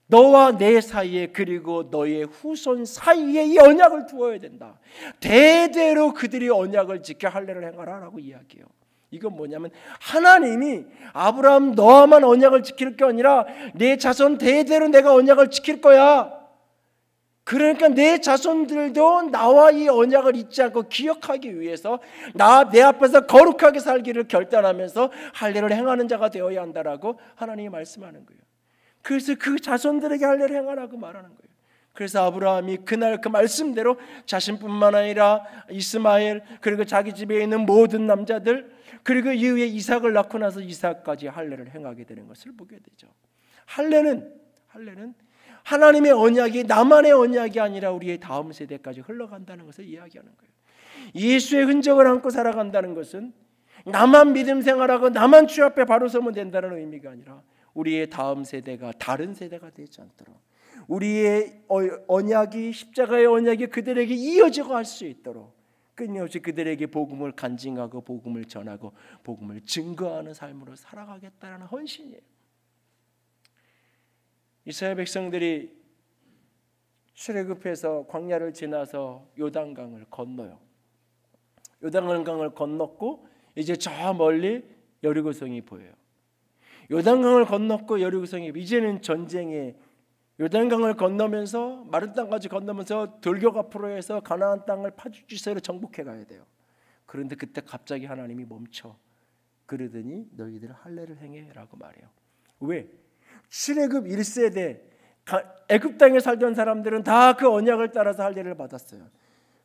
너와 내 사이에, 그리고 너의 후손 사이에 이 언약을 두어야 된다. 대대로 그들이 언약을 지켜 할례를 행하라 라고 이야기해요. 이건 뭐냐면 하나님이 아브라함 너만 언약을 지킬 게 아니라 내 자손 대대로 내가 언약을 지킬 거야. 그러니까 내 자손들도 나와 이 언약을 잊지 않고 기억하기 위해서 내 앞에서 거룩하게 살기를 결단하면서 할례를 행하는 자가 되어야 한다라고 하나님이 말씀하는 거예요. 그래서 그 자손들에게 할례를 행하라고 말하는 거예요. 그래서 아브라함이 그날 그 말씀대로 자신뿐만 아니라 이스마엘, 그리고 자기 집에 있는 모든 남자들, 그리고 이후에 이삭을 낳고 나서 이삭까지 할례를 행하게 되는 것을 보게 되죠. 할례는 하나님의 언약이 나만의 언약이 아니라 우리의 다음 세대까지 흘러간다는 것을 이야기하는 거예요. 예수의 흔적을 안고 살아간다는 것은 나만 믿음 생활하고 나만 주 앞에 바로 서면 된다는 의미가 아니라 우리의 다음 세대가 다른 세대가 되지 않도록, 우리의 언약이, 십자가의 언약이 그들에게 이어져 갈 수 있도록 끊임없이 그들에게 복음을 간증하고 복음을 전하고 복음을 증거하는 삶으로 살아가겠다는 헌신이에요. 이스라엘 백성들이 출애굽해서 광야를 지나서 요단강을 건너요. 요단강을 건넜고 이제 저 멀리 여리고성이 보여요. 요단강을 건넜고 여리고성이, 이제는 전쟁에, 요단강을 건너면서 마른 땅까지 건너면서 돌격 앞으로 해서 가나안 땅을 파주지세로 정복해 가야 돼요. 그런데 그때 갑자기 하나님이 멈춰 그러더니 너희들 할례를 행해라고 말해요. 왜? 출애굽 1세대 애굽 땅에 살던 사람들은 다 그 언약을 따라서 할례를 받았어요.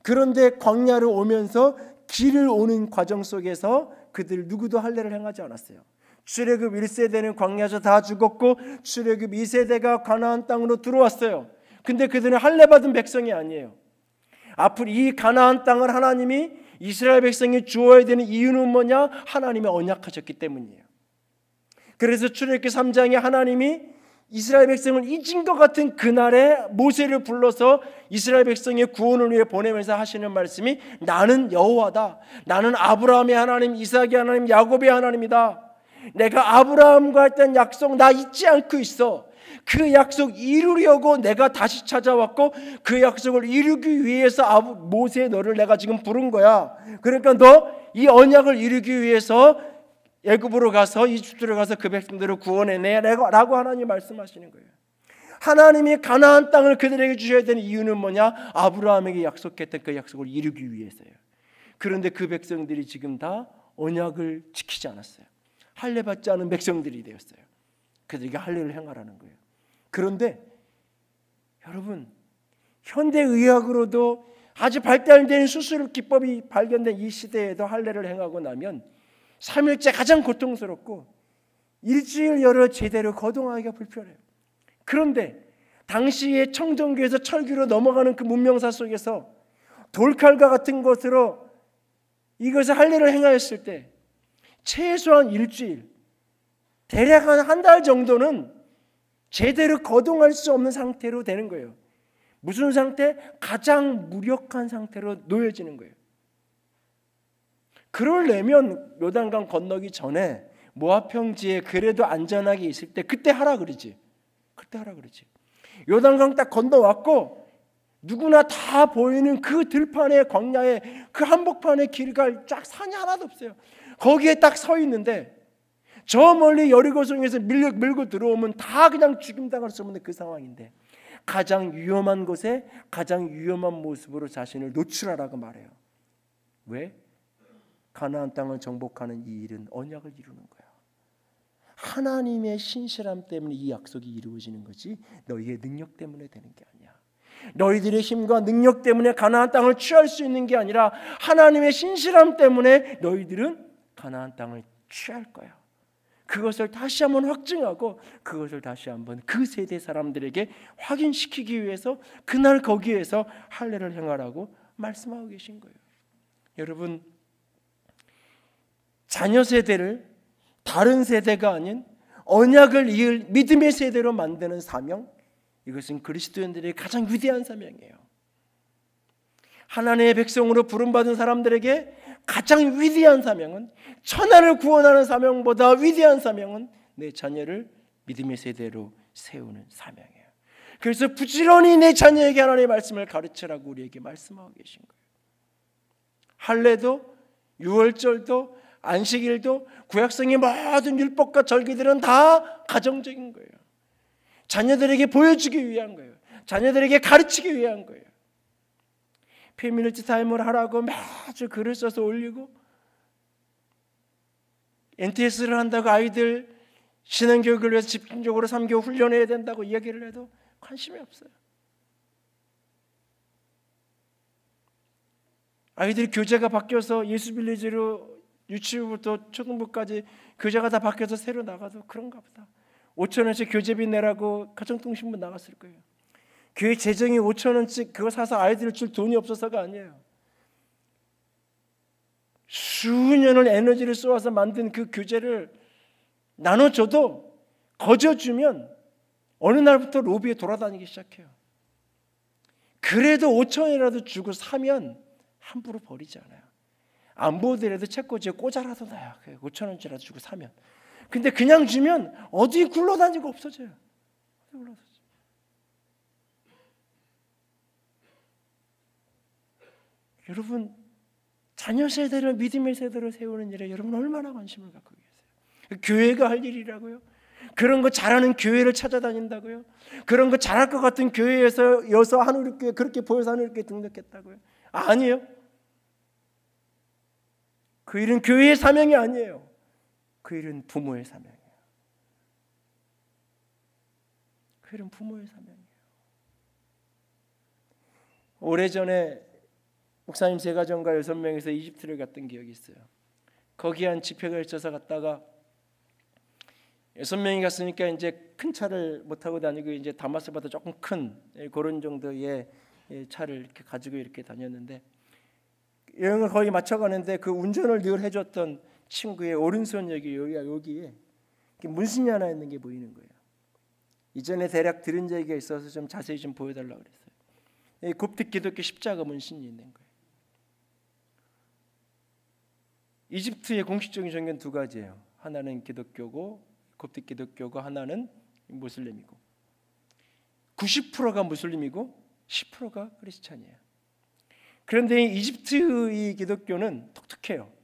그런데 광야를 오면서 길을 오는 과정 속에서 그들 누구도 할례를 행하지 않았어요. 출애굽 1세대는 광야에서 다 죽었고 출애굽 2세대가 가나안 땅으로 들어왔어요. 근데 그들은 할례 받은 백성이 아니에요. 앞으로 이 가나안 땅을 하나님이 이스라엘 백성이 주어야 되는 이유는 뭐냐? 하나님이 언약하셨기 때문이에요. 그래서 출애굽기 3장에 하나님이 이스라엘 백성을 잊은 것 같은 그날에 모세를 불러서 이스라엘 백성의 구원을 위해 보내면서 하시는 말씀이, 나는 여호와다. 나는 아브라함의 하나님, 이삭의 하나님, 야곱의 하나님이다. 내가 아브라함과 했던 약속 나 잊지 않고 있어. 그 약속 이루려고 내가 다시 찾아왔고 그 약속을 이루기 위해서 모세 너를 내가 지금 부른 거야. 그러니까 너 이 언약을 이루기 위해서 애굽으로 가서 이집트로 가서 그 백성들을 구원해내라고 하나님 말씀하시는 거예요. 하나님이 가나안 땅을 그들에게 주셔야 되는 이유는 뭐냐? 아브라함에게 약속했던 그 약속을 이루기 위해서예요. 그런데 그 백성들이 지금 다 언약을 지키지 않았어요. 할례 받지 않은 백성들이 되었어요. 그들에게 할례를 행하라는 거예요. 그런데 여러분, 현대의학으로도 아주 발달된 수술 기법이 발견된 이 시대에도 할례를 행하고 나면 3일째 가장 고통스럽고 일주일 열흘 제대로 거동하기가 불편해요. 그런데 당시의 청정교에서 철기로 넘어가는 그 문명사 속에서 돌칼과 같은 것으로 이것을 할례를 행하였을 때 최소한 일주일, 대략 한 달 정도는 제대로 거동할 수 없는 상태로 되는 거예요. 무슨 상태? 가장 무력한 상태로 놓여지는 거예요. 그러려면 요단강 건너기 전에 모압 평지에 그래도 안전하게 있을 때 그때 하라 그러지. 그때 하라 그러지. 요단강 딱 건너왔고 누구나 다 보이는 그 들판에 광야에 그 한복판에 길 갈 쫙 산이 하나도 없어요. 거기에 딱 서 있는데 저 멀리 여리고성에서 밀고 들어오면 다 그냥 죽임당할 수 없는 그 상황인데 가장 위험한 곳에 가장 위험한 모습으로 자신을 노출하라고 말해요. 왜? 가나안 땅을 정복하는 이 일은 언약을 이루는 거야. 하나님의 신실함 때문에 이 약속이 이루어지는 거지 너희의 능력 때문에 되는 게 아니야. 너희들의 힘과 능력 때문에 가나안 땅을 취할 수 있는 게 아니라 하나님의 신실함 때문에 너희들은 가나안 땅을 취할 거야. 그것을 다시 한번 확증하고 그것을 다시 한번 그 세대 사람들에게 확인시키기 위해서 그날 거기에서 할례를 행하라고 말씀하고 계신 거예요. 여러분, 자녀 세대를 다른 세대가 아닌 언약을 이을 믿음의 세대로 만드는 사명, 이것은 그리스도인들의 가장 위대한 사명이에요. 하나님의 백성으로 부름받은 사람들에게 가장 위대한 사명은, 천하를 구원하는 사명보다 위대한 사명은 내 자녀를 믿음의 세대로 세우는 사명이에요. 그래서 부지런히 내 자녀에게 하나님의 말씀을 가르치라고 우리에게 말씀하고 계신 거예요. 할례도 유월절도 안식일도 구약성의 모든 율법과 절기들은 다 가정적인 거예요. 자녀들에게 보여주기 위한 거예요. 자녀들에게 가르치기 위한 거예요. 패밀리티 타임을 하라고 매주 글을 써서 올리고 NTS를 한다고 아이들 신앙교육을 위해서 집중적으로 3개월 훈련해야 된다고 이야기를 해도 관심이 없어요. 아이들이 교재가 바뀌어서 예수빌리지로 유치부부터 초등부까지 교재가 다 바뀌어서 새로 나가도 그런가 보다. 5,000원씩 교재비 내라고 가정통신부 나갔을 거예요. 교회 재정이 5,000원씩 그거 사서 아이들을 줄 돈이 없어서가 아니에요. 수년을 에너지를 쏘아서 만든 그 교재를 나눠줘도 거저주면 어느 날부터 로비에 돌아다니기 시작해요. 그래도 5,000원이라도 주고 사면 함부로 버리지 않아요. 안 보더라도 책꽂이에 꽂아라도 놔요. 5,000원짜리라도 주고 사면. 근데 그냥 주면 어디 굴러다니고 없어져요. 여러분, 자녀 세대를 믿음의 세대로 세우는 일에 여러분 얼마나 관심을 갖고 계세요? 교회가 할 일이라고요? 그런 거 잘하는 교회를 찾아다닌다고요? 그런 거 잘할 것 같은 교회에서 여서 한우리교회 그렇게 보여서 한우리교회 등록했다고요? 아니에요. 그 일은 교회의 사명이 아니에요. 그 일은 부모의 사명이에요. 그 일은 부모의 사명이에요. 오래전에 목사님 세 가정과 6명에서 이집트를 갔던 기억이 있어요. 거기 한 집회가 있어서 갔다가 6명이 갔으니까 이제 큰 차를 못 타고 다니고 이제 다마스보다 조금 큰 그런 정도의 차를 이렇게 가지고 이렇게 다녔는데 여행을 거의 마쳐가는데 그 운전을 늘 해줬던 친구의 오른손 여기에 문신이 하나 있는 게 보이는 거예요. 이전에 대략 들은 얘기가 있어서 좀 자세히 좀 보여달라고 그랬어요. 곱틱 기독교 십자가 문신이 있는 거예요. 이집트의 공식적인 종교는 두 가지예요. 하나는 기독교고 곱틱 기독교고 하나는 무슬림이고 90%가 무슬림이고 10%가 크리스찬이에요. 그런데 이집트의 기독교는 독특해요.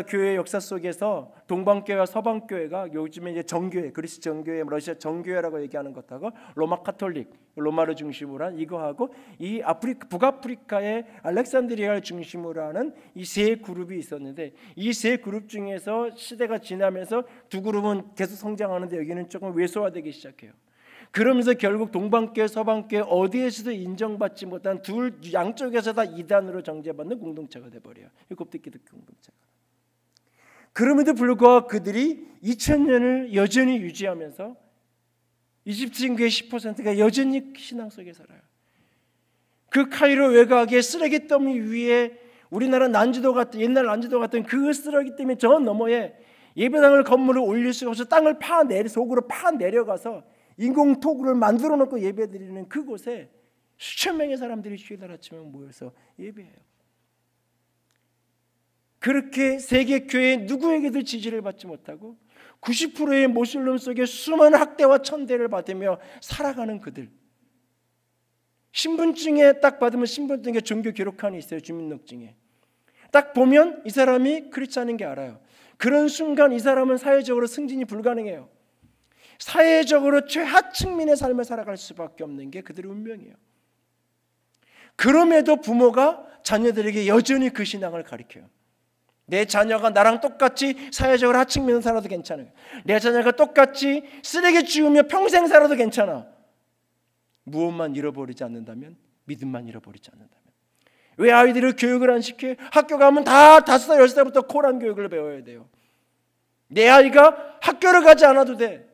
교회 역사 속에서 동방교회와 서방교회가 요즘에 이제 정교회, 그리스 정교회, 러시아 정교회라고 얘기하는 것하고 로마 카톨릭, 로마를 중심으로 한 이거하고 이 북아프리카의 알렉산드리아를 중심으로 하는 이 세 그룹이 있었는데 이 세 그룹 중에서 시대가 지나면서 두 그룹은 계속 성장하는데 여기는 조금 왜소화되기 시작해요. 그러면서 결국 동방교회, 서방교회 어디에서도 인정받지 못한 둘 양쪽에서 다 이단으로 정죄받는 공동체가 돼버려요. 이 곱틱 기독교 공동체가. 그럼에도 불구하고 그들이 2000년을 여전히 유지하면서 이집트 인구의 10%가 여전히 신앙 속에 살아요. 그 카이로 외곽의 쓰레기 더미 위에 우리나라 난지도 같은 옛날 난지도 같은 그 쓰레기 더미 저 너머에 예배당을 건물을 올릴 수가 없어 땅을 속으로 파 내려가서 인공 토구를 만들어 놓고 예배드리는 그곳에 수천 명의 사람들이 주일날 아침에 모여서 예배해요. 그렇게 세계 교회 누구에게도 지지를 받지 못하고 90%의 모슬림 속에 수많은 학대와 천대를 받으며 살아가는 그들. 신분증에 딱 받으면 신분증에 종교 기록칸이 있어요. 주민등록증에. 딱 보면 이 사람이 크리스찬인 게 알아요. 그런 순간 이 사람은 사회적으로 승진이 불가능해요. 사회적으로 최하층민의 삶을 살아갈 수밖에 없는 게 그들의 운명이에요. 그럼에도 부모가 자녀들에게 여전히 그 신앙을 가르쳐요. 내 자녀가 나랑 똑같이 사회적으로 하층민을 살아도 괜찮아요. 내 자녀가 똑같이 쓰레기 치우며 평생 살아도 괜찮아. 무엇만 잃어버리지 않는다면, 믿음만 잃어버리지 않는다면. 왜 아이들을 교육을 안 시켜요? 학교 가면 다 5살, 10살부터 코란 교육을 배워야 돼요. 내 아이가 학교를 가지 않아도 돼.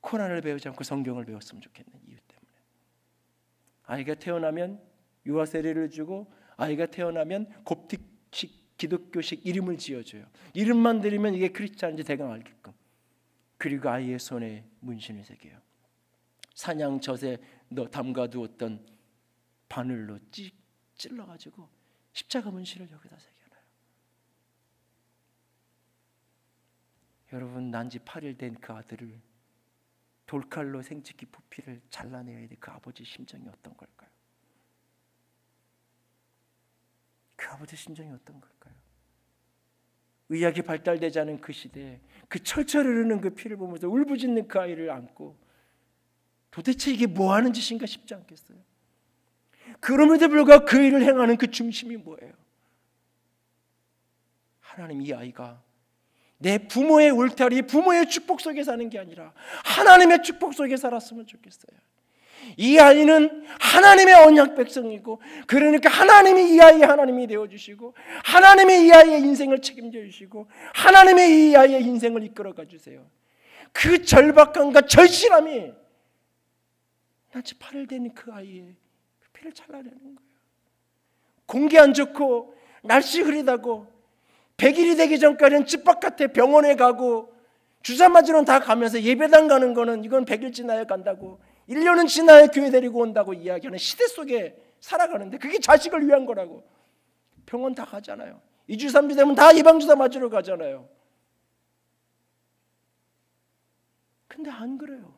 코란을 배우지 않고 성경을 배웠으면 좋겠는 이유 때문에. 아이가 태어나면 유아 세례를 주고, 아이가 태어나면 koptik식 기독교식 이름을 지어줘요. 이름만 들으면 이게 크리스찬인지 대강 알게끔. 그리고 아이의 손에 문신을 새겨요. 사냥 젖에 담가두었던 바늘로 찔러가지고 십자가 문신을 여기다 새겨놔요. 여러분, 난지 8일 된 그 아들을 돌칼로 생쥐기 부피를 잘라내야 돼. 그 아버지 심정이 어떤 걸까요? 그 아버지 심정이 어떤 걸까요? 의학이 발달되지 않은 그 시대에 그 철철 흐르는 그 피를 보면서 울부짖는 그 아이를 안고 도대체 이게 뭐 하는 짓인가 싶지 않겠어요? 그럼에도 불구하고 그 일을 행하는 그 중심이 뭐예요? 하나님, 이 아이가 내 부모의 울타리, 부모의 축복 속에 사는 게 아니라 하나님의 축복 속에 살았으면 좋겠어요. 이 아이는 하나님의 언약 백성이고, 그러니까 하나님이 이 아이의 하나님이 되어주시고, 하나님이 이 아이의 인생을 책임져 주시고, 하나님의 이 아이의 인생을 이끌어가 주세요. 그 절박함과 절실함이 난지 8일 된 그 아이의 피를 잘라내는 거예요. 공기 안 좋고 날씨 흐리다고 100일이 되기 전까지는 집 바깥에 병원에 가고 주사 맞으러 다 가면서 예배당 가는 거는 이건 100일 지나야 간다고, 1년은 지나야 교회 데리고 온다고 이야기하는 시대 속에 살아가는데, 그게 자식을 위한 거라고. 병원 다 가잖아요. 2주 3주 되면 다 예방주사 맞으러 가잖아요. 근데 안 그래요.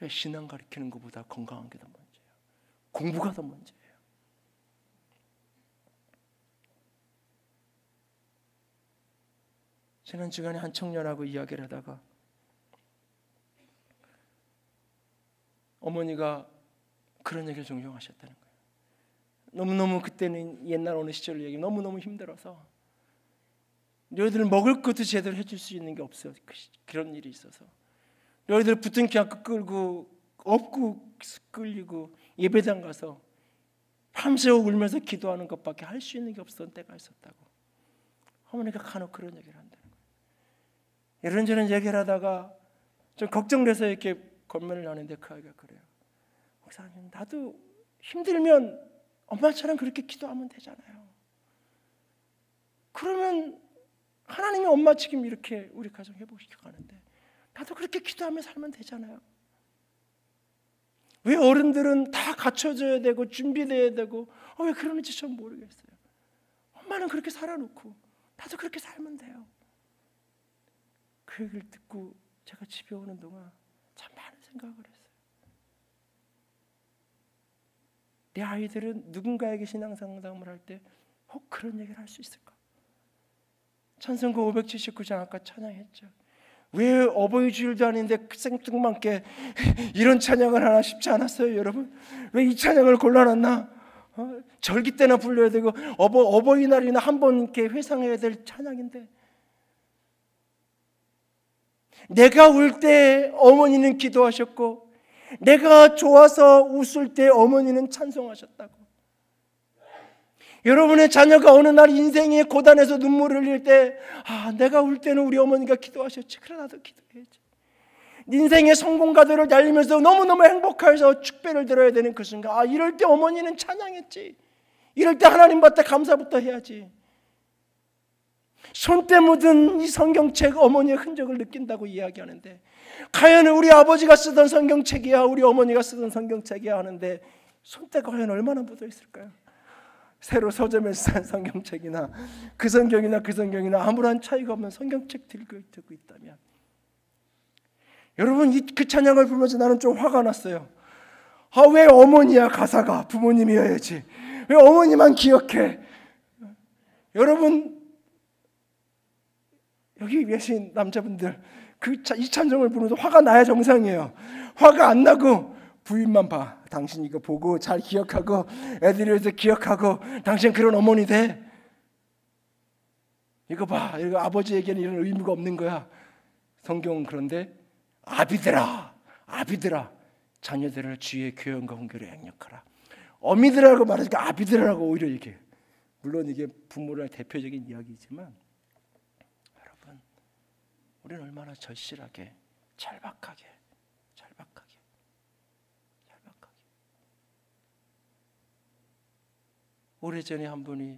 왜? 신앙 가르치는 것보다 건강한 게 더 문제예요. 공부가 더 문제예요. 지난 시간에 한 청년하고 이야기를 하다가 어머니가 그런 얘기를 종종 하셨다는 거예요. 너무너무 그때는 옛날 어느 시절 얘기, 너무너무 힘들어서 너희들 먹을 것도 제대로 해줄 수 있는 게 없어요. 그런 일이 있어서 너희들 붙은 키 끌고 업고 끌리고 예배당 가서 밤새워 울면서 기도하는 것밖에 할 수 있는 게 없었던 때가 있었다고. 어머니가 간혹 그런 얘기를 한다는 거예요. 이런저런 얘기를 하다가 좀 걱정돼서 이렇게 건면을 하는데 그 아이가 그래요. 목사님, 나도 힘들면 엄마처럼 그렇게 기도하면 되잖아요. 그러면 하나님이 엄마 지금 이렇게 우리 가정 회복시켜 가는데 나도 그렇게 기도하며 살면 되잖아요. 왜 어른들은 다 갖춰져야 되고 준비돼야 되고 왜 그러는지 전 모르겠어요. 엄마는 그렇게 살아놓고 나도 그렇게 살면 돼요. 그 얘기를 듣고 제가 집에 오는 동안 참 많은 생각을 했어요. 내 아이들은 누군가에게 신앙 상담을 할 때 혹 그런 얘기를 할 수 있을까? 찬송가 579장 아까 찬양했죠. 왜 어버이 주일도 아닌데 생뚱맞게 이런 찬양을 하나 싶지 않았어요, 여러분? 왜 이 찬양을 골라놨나? 절기 때나 불러야 되고 어버이날이나 한 번 이렇게 회상해야 될 찬양인데, 내가 울 때 어머니는 기도하셨고 내가 좋아서 웃을 때 어머니는 찬송하셨다고. 여러분의 자녀가 어느 날 인생의 고단에서 눈물을 흘릴 때 내가 울 때는 우리 어머니가 기도하셨지, 그래 나도 기도해야지. 인생의 성공가들을 달리면서 너무너무 행복해서 축배를 들어야 되는 그 순간, 이럴 때 어머니는 찬양했지. 이럴 때 하나님한테 감사부터 해야지. 손때 묻은 이 성경책 어머니의 흔적을 느낀다고 이야기하는데, 과연 우리 아버지가 쓰던 성경책이야, 우리 어머니가 쓰던 성경책이야 하는데 손때가 과연 얼마나 묻어 있을까요? 새로 서점에서 산 성경책이나 그 성경이나 아무런 차이가 없는 성경책 들고 있다면, 여러분, 그 찬양을 부르면서 나는 좀 화가 났어요. 왜 어머니야, 가사가 부모님이어야지. 왜 어머니만 기억해? 여러분, 여기 계신 남자분들, 이 찬송을 부르면서 화가 나야 정상이에요. 화가 안 나고 부인만 봐. 당신 이거 보고 잘 기억하고 애들이 해서 기억하고 당신 그런 어머니 돼. 이거 봐. 이거 아버지에게는 이런 의무가 없는 거야. 성경은 그런데 아비들아 자녀들을 주의 교훈과 훈계로 양육하라. 어미들하고 말하니까 아비들하고 오히려 이게, 물론 이게 부모의 대표적인 이야기지만, 여러분, 우리는 얼마나 절실하게 절박하게 오래전에 한 분이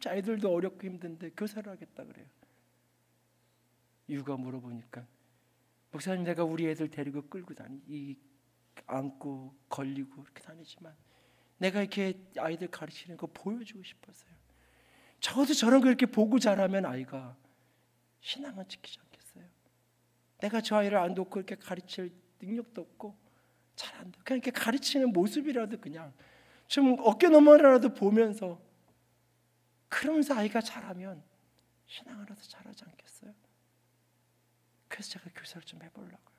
아이들도 어렵고 힘든데 교사를 하겠다 그래요. 이유가 물어보니까, 목사님, 내가 우리 애들 데리고 끌고 안고 걸리고 이렇게 다니지만 내가 이렇게 아이들 가르치는 거 보여주고 싶었어요. 적어도 저런 거 이렇게 보고 자라면 아이가 신앙은 지키지 않겠어요? 내가 저 아이를 안 놓고 이렇게 가르칠 능력도 없고 잘 안 돼. 그냥 이렇게 가르치는 모습이라도 그냥 좀 어깨너머라도 보면서, 그러면서 아이가 자라면 신앙이라도 잘하지 않겠어요? 그래서 제가 교사를 좀 해보려고요.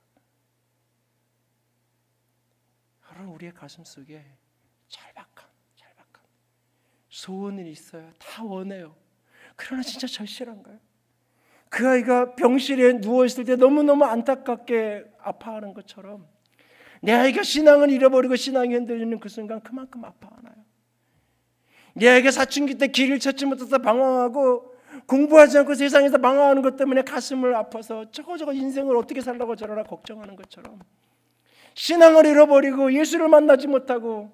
여러분, 우리의 가슴 속에 절박함 소원은 있어요. 다 원해요. 그러나 진짜 절실한가요? 그 아이가 병실에 누워있을 때 너무너무 안타깝게 아파하는 것처럼 내 아이가 신앙을 잃어버리고 신앙이 흔들리는 그 순간 그만큼 아파하나요? 내 아이가 사춘기 때 길을 찾지 못해서 방황하고 공부하지 않고 세상에서 방황하는 것 때문에 가슴을 아파서 저거 인생을 어떻게 살라고 저러나 걱정하는 것처럼, 신앙을 잃어버리고 예수를 만나지 못하고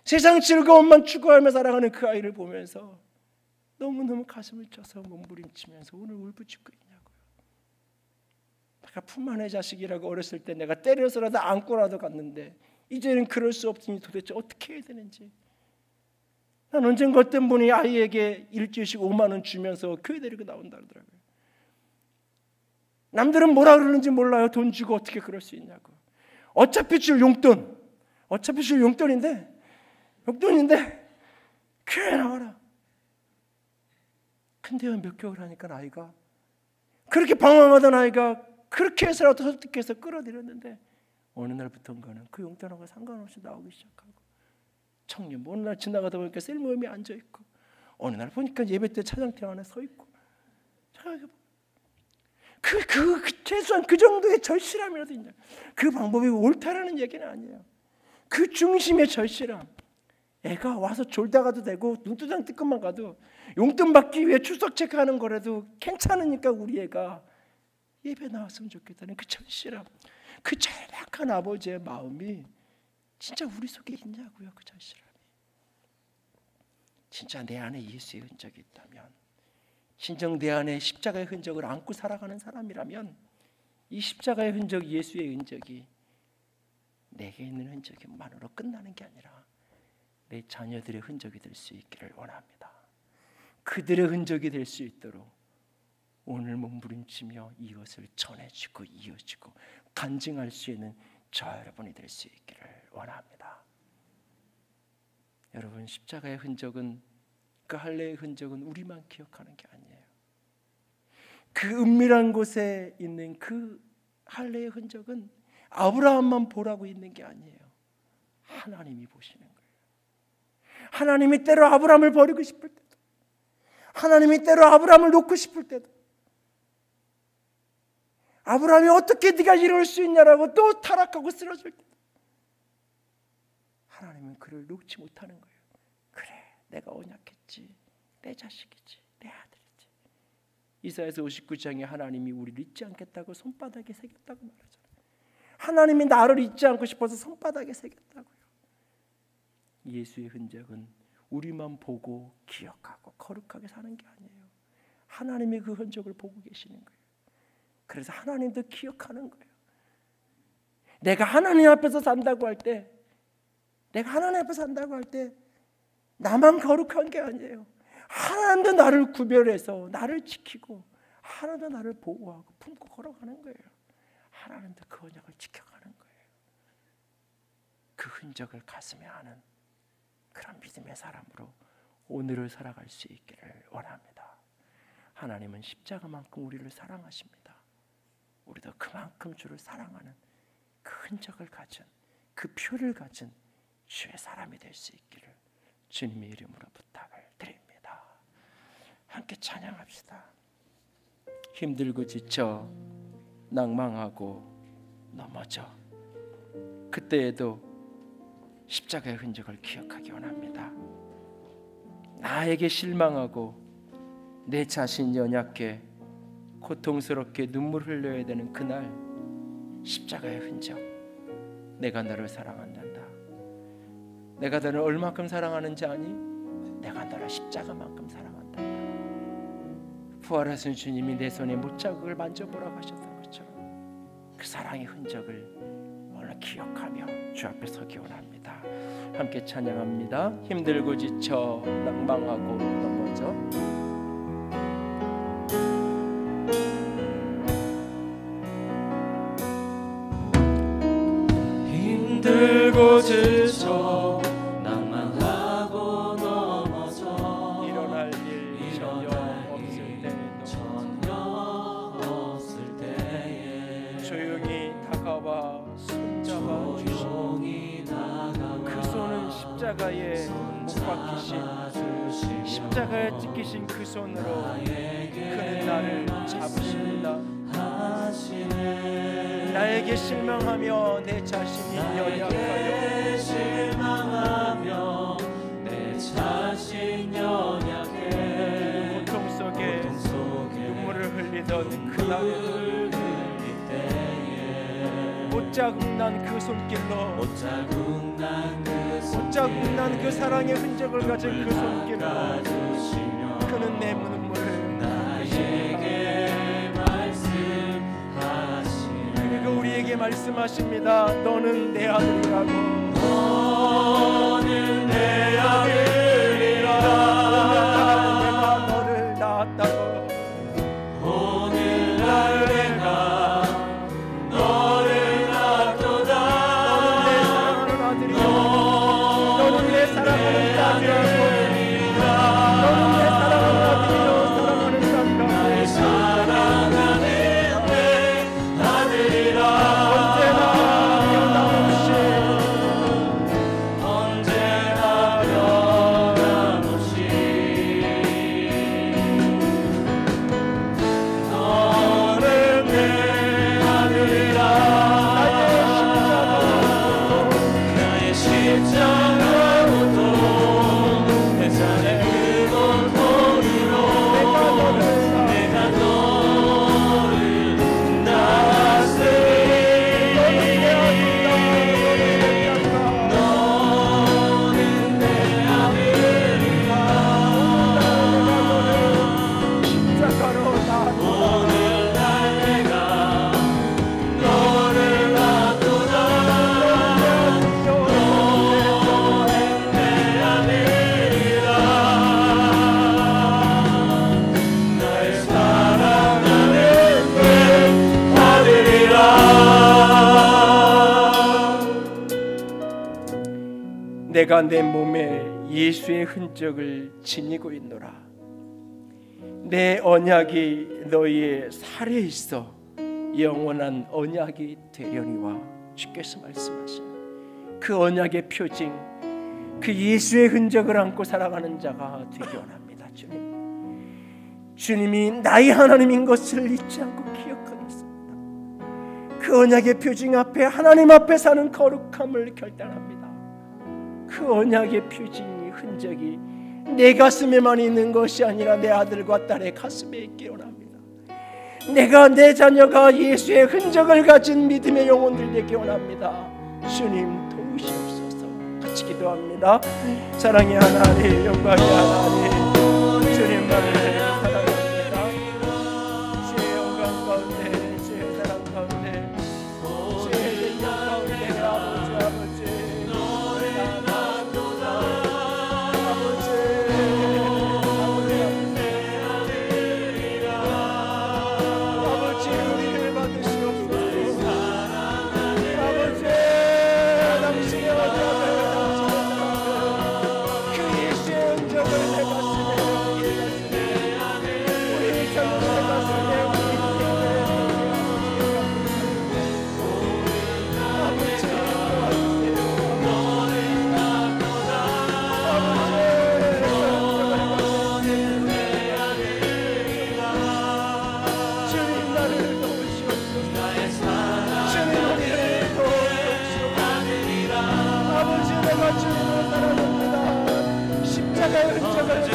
세상 즐거움만 추구하며 살아가는 그 아이를 보면서 너무너무 가슴을 쪄서 몸부림치면서 오늘 울부짖고 있냐고요. 내가 품 안의 자식이라고 어렸을 때 내가 때려서라도 안고라도 갔는데 이제는 그럴 수 없으니 도대체 어떻게 해야 되는지. 난 언젠가 어떤 분이 아이에게 일주일씩 5만 원 주면서 교회 데리고 나온다 그러더라고요. 남들은 뭐라 그러는지 몰라요. 돈 주고 어떻게 그럴 수 있냐고. 어차피 줄 용돈인데 교회 나와라. 근데요, 몇 개월 하니까 아이가, 그렇게 방황하던 아이가 그렇게 해서라도 설득해서 끌어들였는데 어느 날부터인가는 그 용돈하고 상관없이 나오기 시작하고, 청년 어느 날 지나가다 보니까 셀모임에 앉아있고, 어느 날 보니까 예배 때 차장팀 안에 서있고, 최소한 그 정도의 절실함이라도 있냐. 그 방법이 옳다라는 얘기는 아니에요. 그 중심의 절실함. 애가 와서 졸다 가도 되고 눈두장 뜨끔만 가도 용돈 받기 위해 출석 체크하는 거라도 괜찮으니까 우리 애가 예배 나왔으면 좋겠다는 그 절실함, 그 절박한 아버지의 마음이 진짜 우리 속에 있냐고요. 그 절실함이. 진짜 내 안에 예수의 흔적이 있다면, 진정 내 안에 십자가의 흔적을 안고 살아가는 사람이라면, 이 십자가의 흔적, 예수의 흔적이 내게 있는 흔적만으로 끝나는 게 아니라 내 자녀들의 흔적이 될 수 있기를 원합니다. 그들의 흔적이 될 수 있도록 오늘 몸부림치며 이것을 전해주고 이어주고 간증할 수 있는 저 여러분이 될 수 있기를 원합니다. 여러분, 십자가의 흔적은, 그 할례의 흔적은 우리만 기억하는 게 아니에요. 그 은밀한 곳에 있는 그 할례의 흔적은 아브라함만 보라고 있는 게 아니에요. 하나님이 보시는 거예요. 하나님이 때로 아브라함을 버리고 싶을 때도, 하나님이 때로 아브라함을 놓고 싶을 때도, 아브라함이 어떻게 네가 이럴 수 있냐라고 또 타락하고 쓰러질 때도 하나님은 그를 놓지 못하는 거예요. 그래, 내가 언약했지, 내 자식이지, 내 아들이지. 이사야서 59장에 하나님이 우리를 잊지 않겠다고 손바닥에 새겼다고 말하잖아요. 하나님이 나를 잊지 않고 싶어서 손바닥에 새겼다고요. 예수의 흔적은 우리만 보고 기억하고 거룩하게 사는 게 아니에요. 하나님이 그 흔적을 보고 계시는 거예요. 그래서 하나님도 기억하는 거예요. 내가 하나님 앞에서 산다고 할 때, 내가 하나님 앞에서 산다고 할 때 나만 거룩한 게 아니에요. 하나님도 나를 구별해서 나를 지키고 하나님도 나를 보호하고 품고 걸어가는 거예요. 하나님도 그 언약을 지켜가는 거예요. 그 흔적을 가슴에 아는 그런 믿음의 사람으로 오늘을 살아갈 수 있기를 원합니다. 하나님은 십자가만큼 우리를 사랑하십니다. 우리도 그만큼 주를 사랑하는 그 흔적을 가진, 그 표를 가진 주의 사람이 될 수 있기를 주님의 이름으로 부탁을 드립니다. 함께 찬양합시다. 힘들고 지쳐 낭망하고 넘어져 그때에도 십자가의 흔적을 기억하기 원합니다. 나에게 실망하고 내 자신 연약해 고통스럽게 눈물 흘려야 되는 그날 십자가의 흔적, 내가 너를 사랑한단다. 내가 너를 얼마큼 사랑하는지 아니? 내가 너를 십자가만큼 사랑한다. 부활하신 주님이 내 손에 못자국을 만져보라고 하셨던 것처럼 그 사랑의 흔적을 오늘 기억하며 주 앞에 서기 원합니다. 함께 찬양합니다. 힘들고 지쳐 낭망하고 넘어져 힘들고 지쳐 낭만하고 넘어져 일어날 일 전혀 없을 때에 조용히 다가와 손잡아 주시니 그 손은 십자가에 못 박히신 십자가에 찍히신 그 손으로 그는 나를 잡으십니다. 나에게 실망하며 내 자신이 연약하여 실망하며 내 자신 연약해 고통 속에 눈물을 흘리던 그날에도 못자국 난 그 손길로 못자국 난 그 사랑의 흔적을 가진 그 손길로 그는 내 눈물을 그리고 우리에게 말씀하십니다. 너는 내 아들이라고. 너는 내 아들이라. 내가 너를 낳았다고. 오늘날 내가 너를 낳았도다. 너는 내 사랑하는 아들이라고. 너는 내 사랑하는 아들이로 사랑하는 자가. 나의 사랑하는 내 아들이라. 내가 내 몸에 예수의 흔적을 지니고 있노라. 내 언약이 너희의 살에 있어 영원한 언약이 되려니와 주께서 말씀하신 그 언약의 표징, 그 예수의 흔적을 안고 살아가는 자가 되기 원합니다. 주님이 나의 하나님인 것을 잊지 않고 기억하겠습니다. 그 언약의 표징 앞에 하나님 앞에 사는 거룩함을 결단합니다. 그 언약의 표징이 흔적이 내 가슴에만 있는 것이 아니라 내 아들과 딸의 가슴에 있기 원합니다. 내가 내 자녀가 예수의 흔적을 가진 믿음의 영혼들 되기 원합니다. 주님 도우시옵소서. 같이 기도합니다. 사랑의 하나님, 영광의 하나님, 주님만을 사랑합니다. 주의 영광 가운데, 주의 사랑 가운데, 주의 능력 가운데 아버지 우리를 받으시옵소서. 아버지 당신의 그 예수의 흔적을 내 가슴에 우리 자녀 내 가슴에 아버지 도와주세요. 주님 나를 도우시옵소서. 주님 우리를 도우시옵소서. 아버지 내가 주님을 사랑합니다. 십자가의 흔적을 가진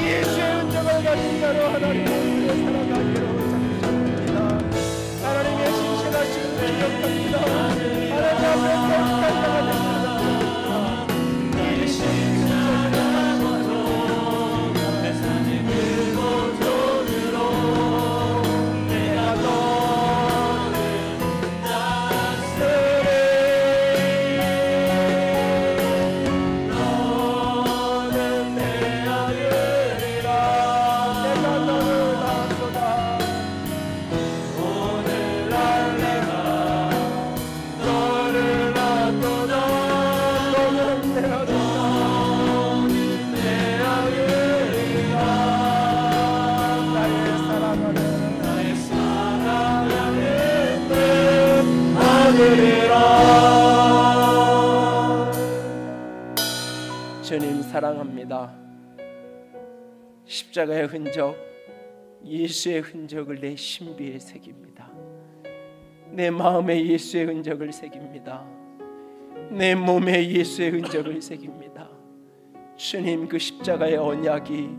예수의 흔적을 가진 자로 하나님 우리를 살아가기로 작정합니다. 하나님의 신실하심을 기억합니다. 하나님 앞에 거룩한 자가 됩니다. 예수의 흔적을 주님 사랑합니다. 십자가의 흔적, 예수의 흔적을 내 신비에 새깁니다. 내 마음에 예수의 흔적을 새깁니다. 내 몸에 예수의 흔적을 새깁니다. 주님 그 십자가의 언약이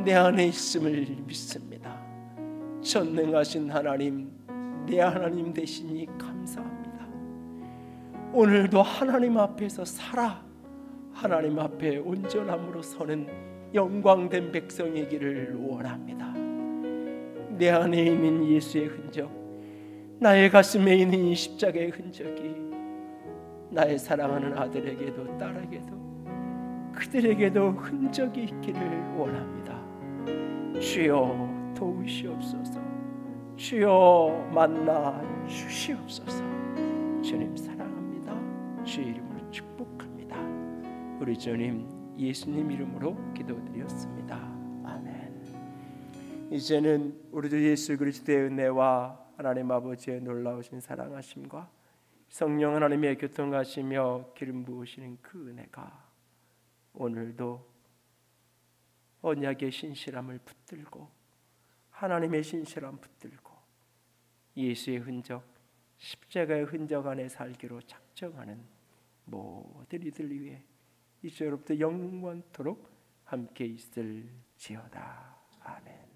내 안에 있음을 믿습니다. 전능하신 하나님, 내 하나님 되시니 감사합니다. 오늘도 하나님 앞에서 살아 하나님 앞에 온전함으로 서는 영광된 백성이기를 원합니다. 내 안에 있는 예수의 흔적, 나의 가슴에 있는 이 십자가의 흔적이 나의 사랑하는 아들에게도 딸에게도 그들에게도 흔적이 있기를 원합니다. 주여 도우시옵소서. 주여 만나 주시옵소서. 주님 사랑합니다. 주의 이름으로 축복합니다. 우리 주님 예수님 이름으로 기도드렸습니다. 아멘. 이제는 우리 주 예수 그리스도의 은혜와 하나님 아버지의 놀라우신 사랑하심과 성령 하나님의 교통하시며 기름 부으시는 그 은혜가 오늘도 언약의 신실함을 붙들고 하나님의 신실함 붙들고 예수의 흔적, 십자가의 흔적 안에 살기로 작정하는 모든 이들 위해 이제로부터 영원토록 함께 있을지어다. 아멘.